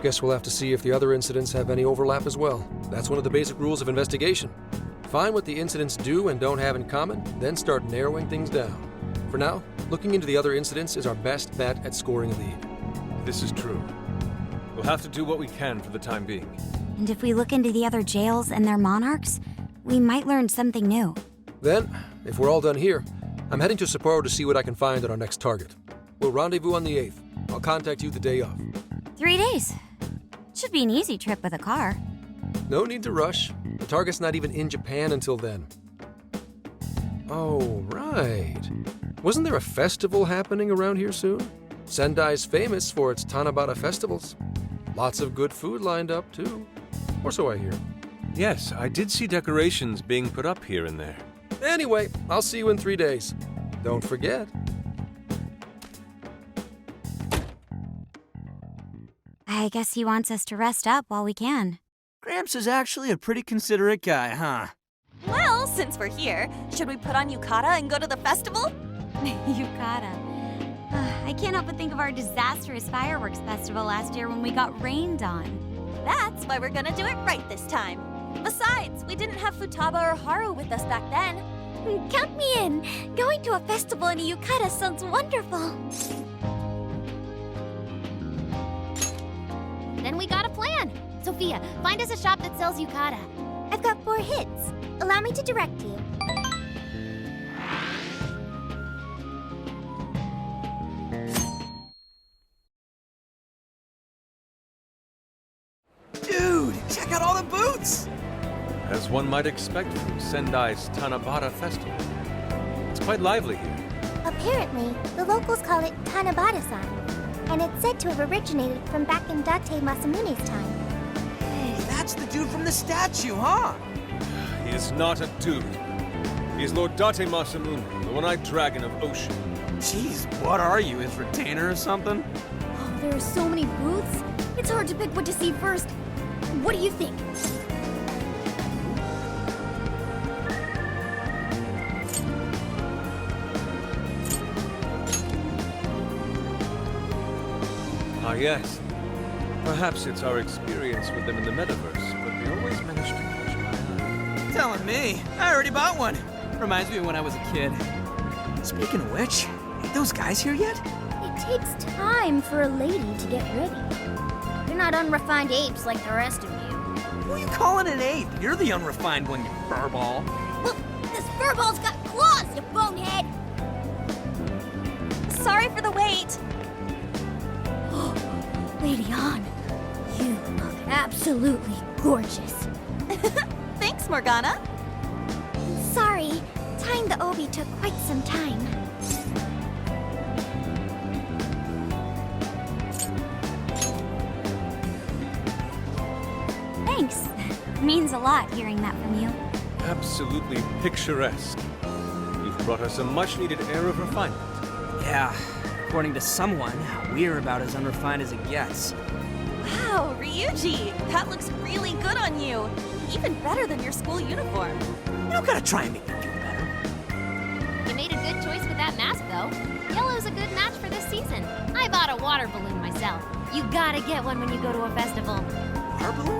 Guess we'll have to see if the other incidents have any overlap as well. That's one of the basic rules of investigation. Find what the incidents do and don't have in common, then start narrowing things down. For now, looking into the other incidents is our best bet at scoring a lead. This is true. We'll have to do what we can for the time being. And if we look into the other jails and their monarchs, we might learn something new. Then, if we're all done here, I'm heading to Sapporo to see what I can find on our next target. We'll rendezvous on the 8th. I'll contact you the day of. 3 days. Should be an easy trip with a car. No need to rush. The target's not even in Japan until then. Oh, right. Wasn't there a festival happening around here soon? Sendai's famous for its Tanabata festivals. Lots of good food lined up, too. Or so I hear. Yes, I did see decorations being put up here and there. Anyway, I'll see you in 3 days. Don't forget. I guess he wants us to rest up while we can. Gramps is actually a pretty considerate guy, huh? Well, since we're here, should we put on yukata and go to the festival? Yukata. I can't help but think of our disastrous fireworks festival last year when we got rained on. That's why we're gonna do it right this time. Besides, we didn't have Futaba or Haru with us back then. Count me in. Going to a festival in a yukata sounds wonderful. Then we got a plan. Sophia, find us a shop that sells yukata. I've got 4 hits. Allow me to direct you. Dude, check out all the booths! As one might expect from Sendai's Tanabata festival. It's quite lively here. Apparently, the locals call it Tanabata-san, and it's said to have originated from back in Date Masamune's time. Hey, that's the dude from the statue, huh? He is not a dude. He is Lord Date Masamune, the one-eyed dragon of Ocean. Jeez, what are you, his retainer or something? Oh, there are so many booths. It's hard to pick what to see first. What do you think? Ah, yes. Perhaps it's our experience with them in the metaverse, but they always manage to catch my eye. Telling me, I already bought one. Reminds me of when I was a kid. Speaking of which, ain't those guys here yet? It takes time for a lady to get ready. You're not unrefined apes like the rest of you. Who are you calling an ape? You're the unrefined one, you furball. Look, this furball's got claws, you bonehead! Sorry for the wait. Lady Han, you look absolutely gorgeous. Thanks, Morgana. Sorry, tying the obi took quite some time. Thanks. Means a lot hearing that from you. Absolutely picturesque. You've brought us a much-needed air of refinement. Yeah, according to someone, we're about as unrefined as it gets. Wow, Ryuji, that looks really good on you. Even better than your school uniform. You don't gotta try and make me feel better. You made a good choice with that mask, though. Yellow's a good match for this season. I bought a water balloon myself. You gotta get one when you go to a festival. Water balloon?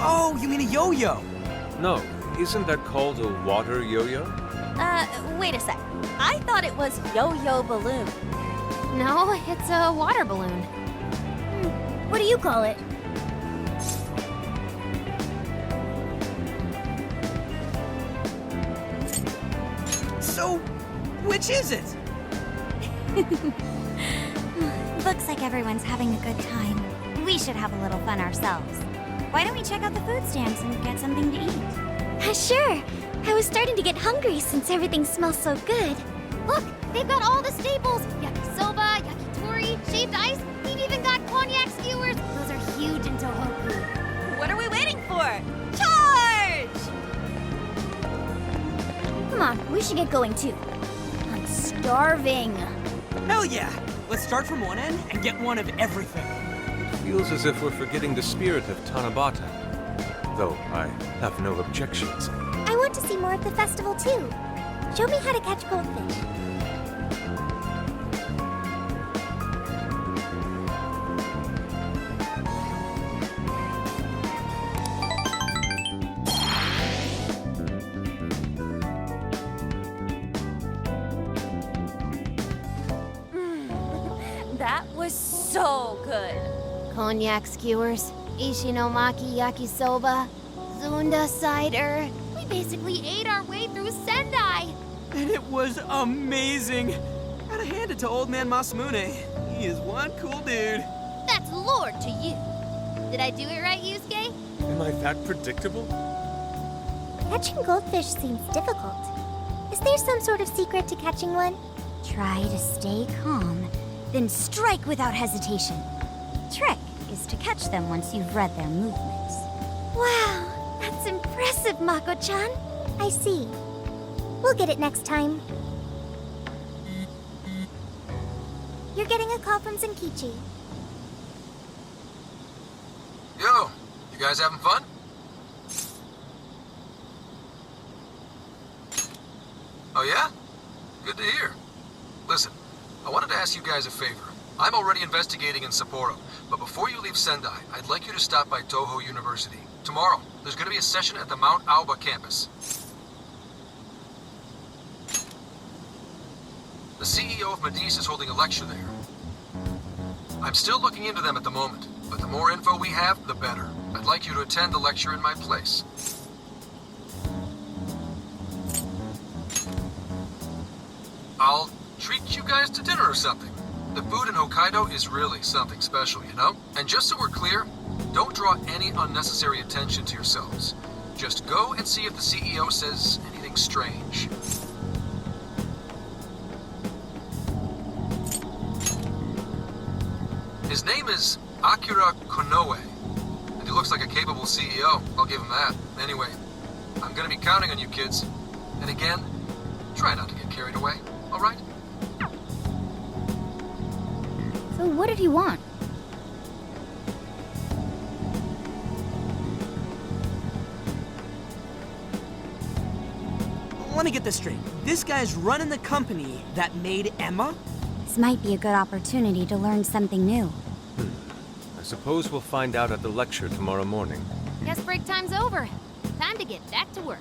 Oh, you mean a yo-yo? No, isn't that called a water yo-yo? Wait a sec. I thought it was yo-yo balloon. No, it's a water balloon. What do you call it? So, which is it? Looks like everyone's having a good time. We should have a little fun ourselves. Why don't we check out the food stands and get something to eat? Sure. I was starting to get hungry since everything smells so good. Look, they've got all the staples. Yakisoba, yakitori, shaved ice. We've even got cognac skewers. Those are huge in Tohoku. What are we waiting for? Charge! Come on, we should get going too. I'm starving. Hell yeah! Let's start from one end and get one of everything. Feels as if we're forgetting the spirit of Tanabata. Though I have no objections. I want to see more of the festival too. Show me how to catch goldfish. That was so good. Cognac skewers, ishinomaki yakisoba, zunda cider. We basically ate our way through Sendai. And it was amazing. Gotta hand it to old man Masamune. He is one cool dude. That's lore to you. Did I do it right, Yusuke? Am I that predictable? Catching goldfish seems difficult. Is there some sort of secret to catching one? Try to stay calm, then strike without hesitation. Trick is to catch them once you've read their movements. Wow, that's impressive, Mako-chan. I see. We'll get it next time. You're getting a call from Zenkichi. Yo, you guys having fun? Oh yeah? Good to hear. Listen, I wanted to ask you guys a favor. I'm already investigating in Sapporo, but before you leave Sendai, I'd like you to stop by Toho University. Tomorrow, there's going to be a session at the Mount Aoba campus. The CEO of Medice is holding a lecture there. I'm still looking into them at the moment, but the more info we have, the better. I'd like you to attend the lecture in my place. I'll treat you guys to dinner or something. The food in Hokkaido is really something special, you know? And just so we're clear, don't draw any unnecessary attention to yourselves. Just go and see if the CEO says anything strange. His name is Akira Konoe, and he looks like a capable CEO, I'll give him that. Anyway, I'm gonna be counting on you kids. And again, try not to get carried away, alright? So what did he want? Let me get this straight. This guy's running the company that made Emma? This might be a good opportunity to learn something new. I suppose we'll find out at the lecture tomorrow morning. Guess break time's over. Time to get back to work.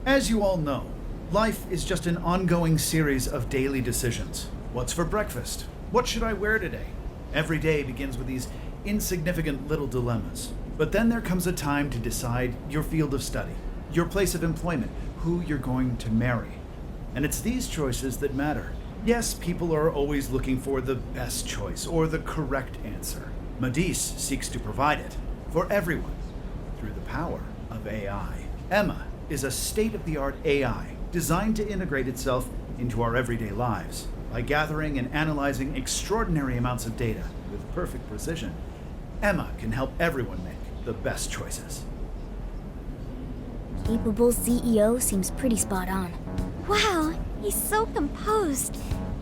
As you all know, life is just an ongoing series of daily decisions. What's for breakfast? What should I wear today? Every day begins with these insignificant little dilemmas. But then there comes a time to decide your field of study, your place of employment, who you're going to marry. And it's these choices that matter. Yes, people are always looking for the best choice or the correct answer. Medice seeks to provide it for everyone through the power of AI. Emma is a state-of-the-art AI designed to integrate itself into our everyday lives. By gathering and analyzing extraordinary amounts of data with perfect precision, Emma can help everyone make the best choices. Capable CEO seems pretty spot on. Wow, he's so composed.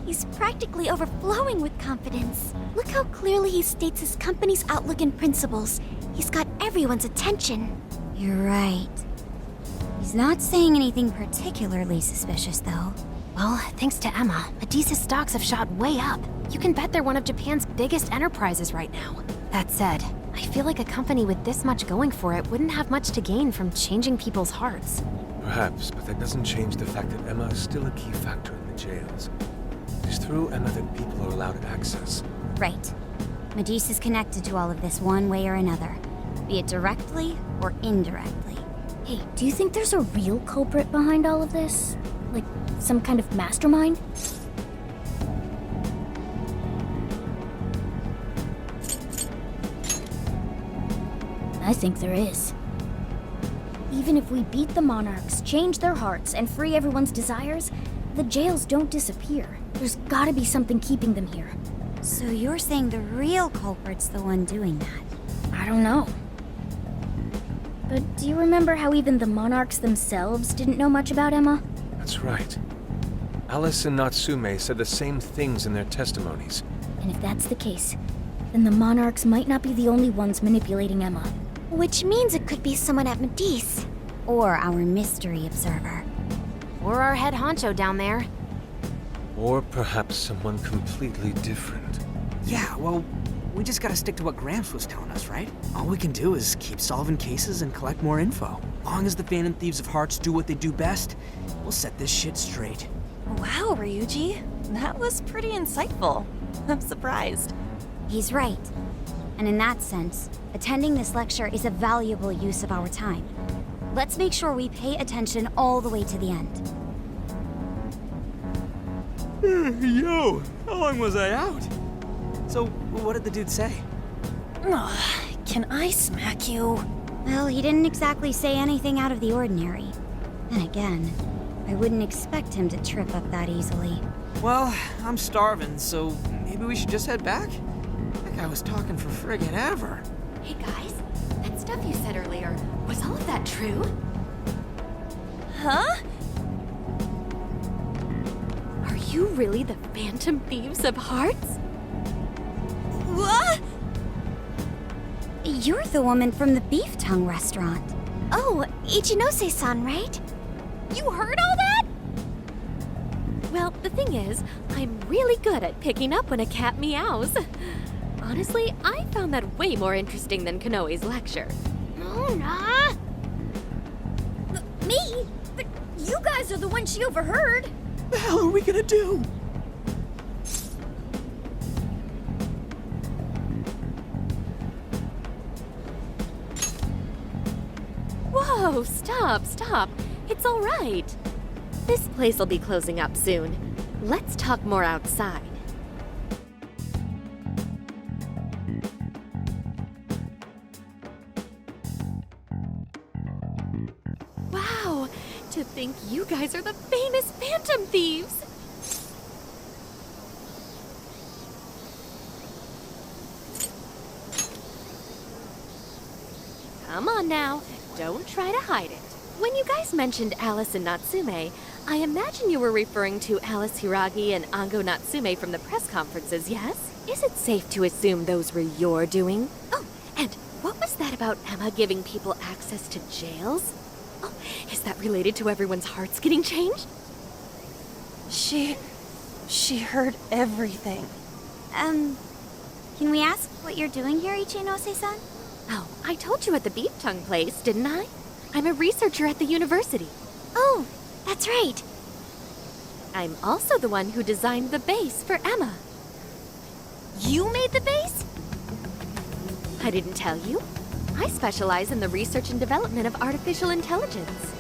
He's practically overflowing with confidence. Look how clearly he states his company's outlook and principles. He's got everyone's attention. You're right. He's not saying anything particularly suspicious, though. Well, thanks to Emma, Medice's stocks have shot way up. You can bet they're one of Japan's biggest enterprises right now. That said, I feel like a company with this much going for it wouldn't have much to gain from changing people's hearts. Perhaps, but that doesn't change the fact that Emma is still a key factor in the jails. It's through Emma that people are allowed access. Right. Medice is connected to all of this one way or another, be it directly or indirectly. Hey, do you think there's a real culprit behind all of this? Like, some kind of mastermind? I think there is. Even if we beat the Monarchs, change their hearts, and free everyone's desires, the jails don't disappear. There's gotta be something keeping them here. So you're saying the real culprit's the one doing that? I don't know. But do you remember how even the Monarchs themselves didn't know much about Emma? That's right. Alice and Natsume said the same things in their testimonies. And if that's the case, then the Monarchs might not be the only ones manipulating Emma. Which means it could be someone at Medice. Or our mystery observer. Or our head honcho down there. Or perhaps someone completely different. Yeah, well, we just gotta stick to what Gramps was telling us, right? All we can do is keep solving cases and collect more info. Long as the Phantom Thieves of Hearts do what they do best, we'll set this shit straight. Wow, Ryuji. That was pretty insightful. I'm surprised. He's right. And in that sense, attending this lecture is a valuable use of our time. Let's make sure we pay attention all the way to the end. Yo, how long was I out? So, what did the dude say? Can I smack you? Well, he didn't exactly say anything out of the ordinary. Then again, I wouldn't expect him to trip up that easily. Well, I'm starving, so maybe we should just head back? That guy was talking for friggin' ever. Hey guys, that stuff you said earlier, was all of that true? Huh? Are you really the Phantom Thieves of Hearts? What? You're the woman from the beef tongue restaurant. Oh, Ichinose-san, right? You heard all that? Well, the thing is, I'm really good at picking up when a cat meows. Honestly, I found that way more interesting than Konoe's lecture. Mona! Me? But you guys are the ones she overheard. What the hell are we gonna do? Whoa, stop. It's all right. This place will be closing up soon. Let's talk more outside. Wow, to think you guys are the famous Phantom Thieves! Come on now, don't try to hide it. When you guys mentioned Alice and Natsume, I imagine you were referring to Alice Hiragi and Ango Natsume from the press conferences, yes? Is it safe to assume those were your doing? Oh, and what was that about Emma giving people access to jails? Oh, is that related to everyone's hearts getting changed? She heard everything. Can we ask what you're doing here, Ichinose-san? Oh, I told you at the beef tongue place, didn't I? I'm a researcher at the university. Oh, that's right. I'm also the one who designed the base for Emma. You made the base? I didn't tell you. I specialize in the research and development of artificial intelligence.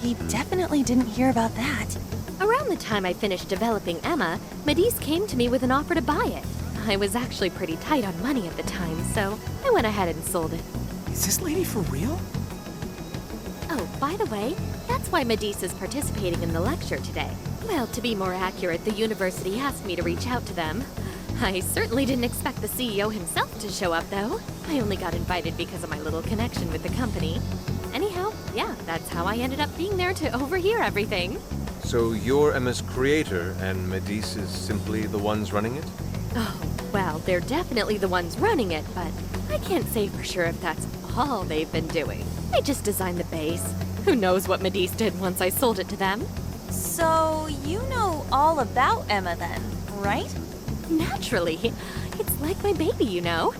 He definitely didn't hear about that. Around the time I finished developing Emma, Medice came to me with an offer to buy it. I was actually pretty tight on money at the time, so I went ahead and sold it. Is this lady for real? Oh, by the way, that's why Medusa's participating in the lecture today. Well, to be more accurate, the university asked me to reach out to them. I certainly didn't expect the CEO himself to show up, though. I only got invited because of my little connection with the company. Anyhow, yeah, that's how I ended up being there to overhear everything. So you're Emma's creator, and Medusa's simply the ones running it? Oh, well, they're definitely the ones running it, but I can't say for sure if that's all they've been doing. They just designed the base. Who knows what Medusa did once I sold it to them? So, you know all about Emma then, right? Naturally. It's like my baby, you know.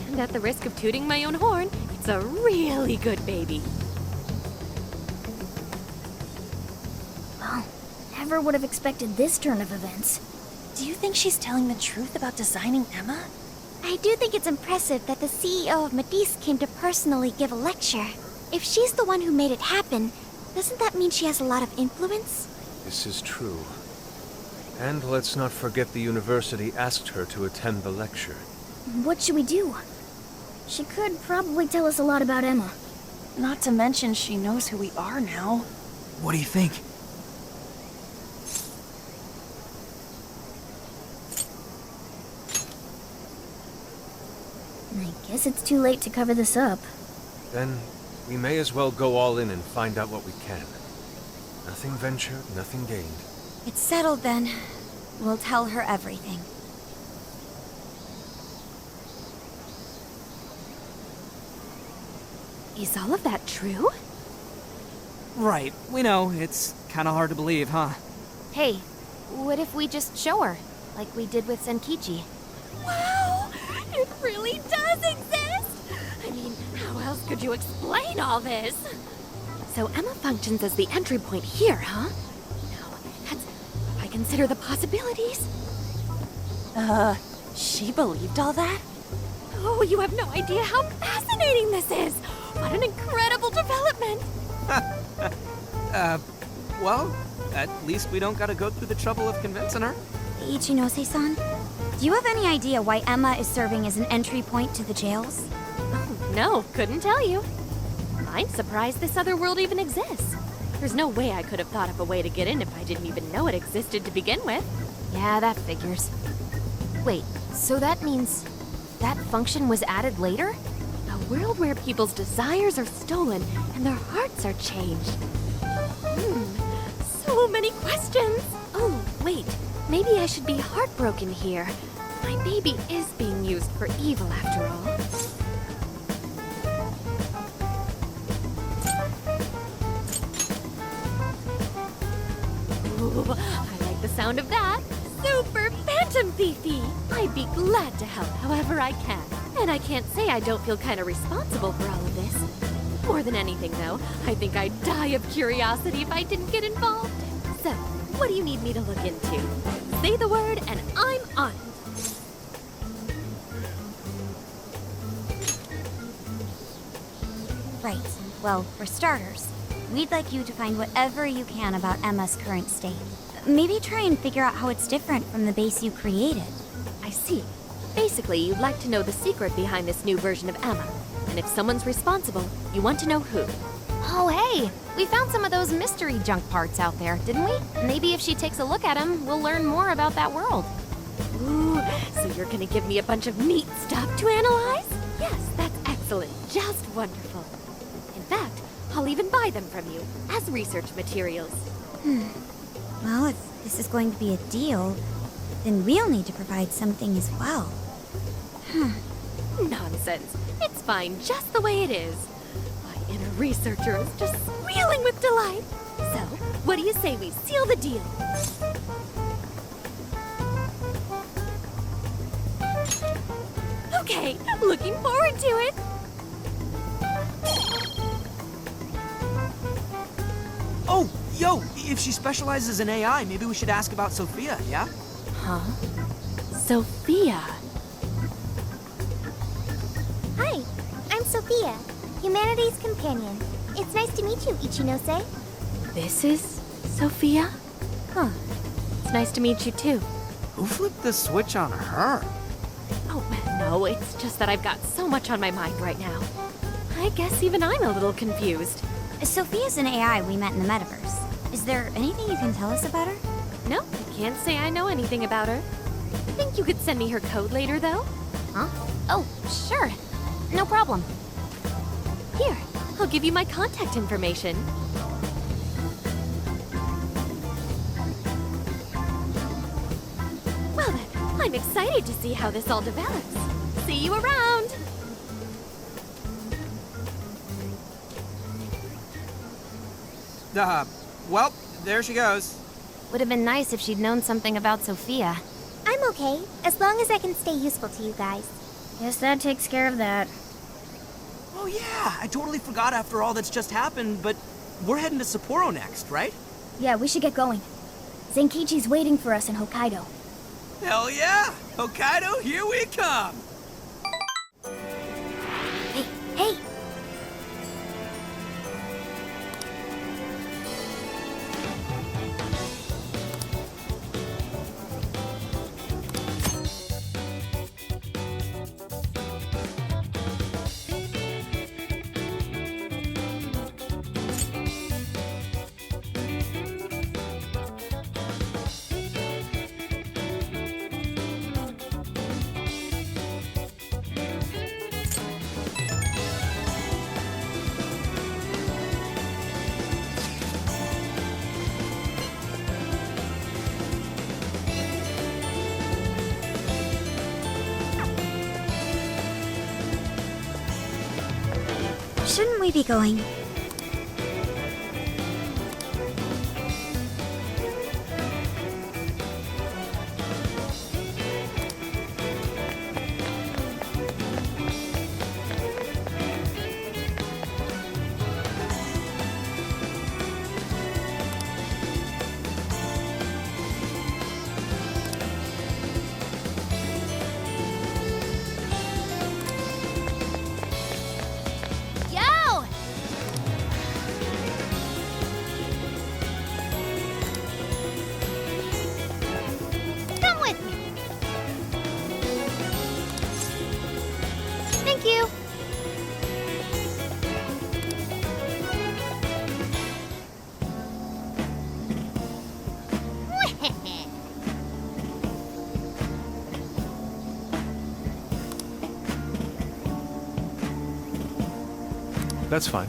And at the risk of tooting my own horn, it's a really good baby. Well, never would have expected this turn of events. Do you think she's telling the truth about designing Emma? I do think it's impressive that the CEO of Medice came to personally give a lecture. If she's the one who made it happen, doesn't that mean she has a lot of influence? This is true. And let's not forget the university asked her to attend the lecture. What should we do? She could probably tell us a lot about Emma. Not to mention she knows who we are now. What do you think? I guess it's too late to cover this up. Then we may as well go all in and find out what we can. Nothing ventured, nothing gained. It's settled then. We'll tell her everything. Is all of that true? Right, we know. It's kind of hard to believe, huh? Hey, what if we just show her, like we did with Senkichi? Wow! It really does exist! I mean, how else could you explain all this? So Emma functions as the entry point here, huh? No, that's... I consider the possibilities. She believed all that? Oh, you have no idea how fascinating this is! What an incredible development! Well, at least we don't gotta go through the trouble of convincing her. Ichinose-san, do you have any idea why Emma is serving as an entry point to the jails? Oh, no, couldn't tell you. I'm surprised this other world even exists. There's no way I could have thought of a way to get in if I didn't even know it existed to begin with. Yeah, that figures. Wait, so that means that function was added later? A world where people's desires are stolen and their hearts are changed. So many questions. Oh, wait. Maybe I should be heartbroken here. My baby is being used for evil after all. Ooh, I like the sound of that. Super Phantom Fifi! I'd be glad to help however I can. And I can't say I don't feel kind of responsible for all of this. More than anything, though, I think I'd die of curiosity if I didn't get involved. So, what do you need me to look into? Say the word and I'm on it. Right. Well, for starters, we'd like you to find whatever you can about Emma's current state. Maybe try and figure out how it's different from the base you created. I see. Basically, you'd like to know the secret behind this new version of Emma. And if someone's responsible, you want to know who. Oh, hey! We found some of those mystery junk parts out there, didn't we? Maybe if she takes a look at them, we'll learn more about that world. Ooh, so you're gonna give me a bunch of neat stuff to analyze? Yes, that's excellent. Just wonderful. In fact, I'll even buy them from you as research materials. Well, if this is going to be a deal, then we'll need to provide something as well. Nonsense. It's fine just the way it is. My inner researcher is just squealing with delight. So, what do you say we seal the deal? Okay, looking forward to it. Oh, yo, if she specializes in AI, maybe we should ask about Sophia, yeah? Huh? Sophia. Hi, I'm Sophia, Humanity's companion. It's nice to meet you, Ichinose. This is Sophia? Huh. It's nice to meet you too. Who flipped the switch on her? Oh, no, it's just that I've got so much on my mind right now. I guess even I'm a little confused. Sophia's an AI we met in the metaverse. Is there anything you can tell us about her? No, can't say I know anything about her. Think you could send me her code later, though? Huh? Oh, sure. No problem. Here, I'll give you my contact information. Well then, I'm excited to see how this all develops. See you around! Well, there she goes. Would have been nice if she'd known something about Sophia. I'm okay, as long as I can stay useful to you guys. Guess that takes care of that. Oh yeah, I totally forgot after all that's just happened, but we're heading to Sapporo next, right? Yeah, we should get going. Zenkichi's waiting for us in Hokkaido. Hell yeah! Hokkaido, here we come! Hey! Shouldn't we be going? Yo! Come with me. Thank you. That's fine.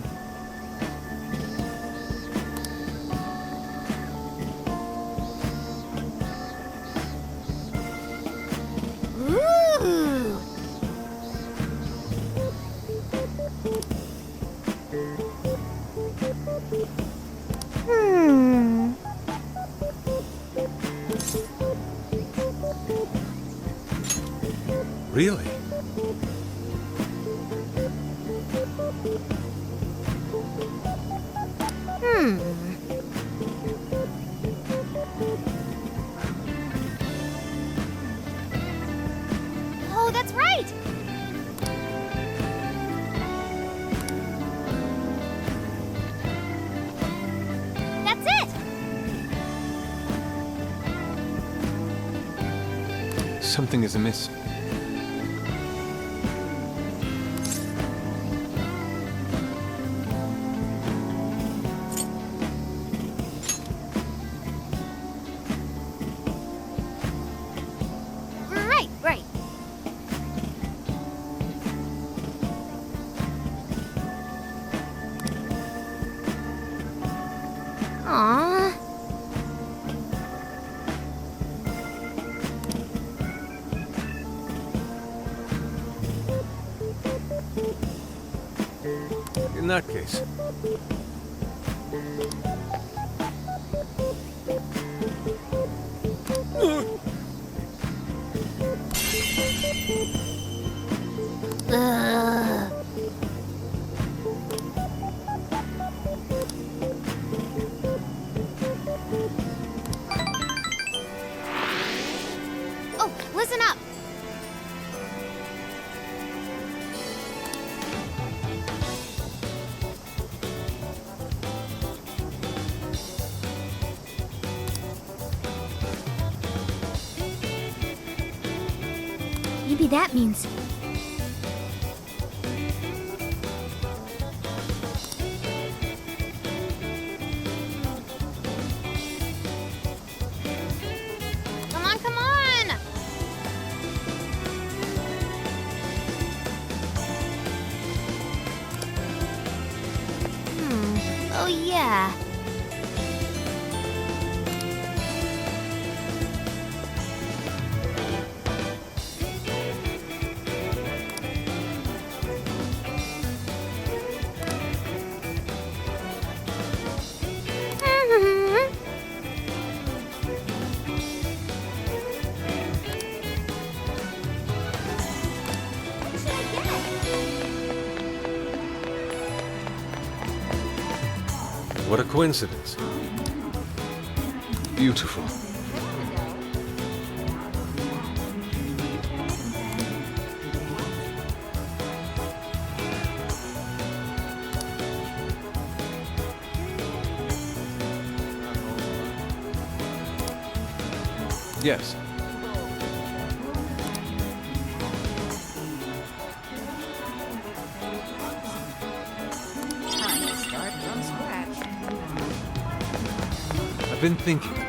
Ooh. Really? Oh, that's right. That's it. Something is amiss. Right. Aww. In that case, Ugh. Oh, listen up. Maybe that means... Oh, yeah. What a coincidence. Beautiful. Yes. I've been thinking.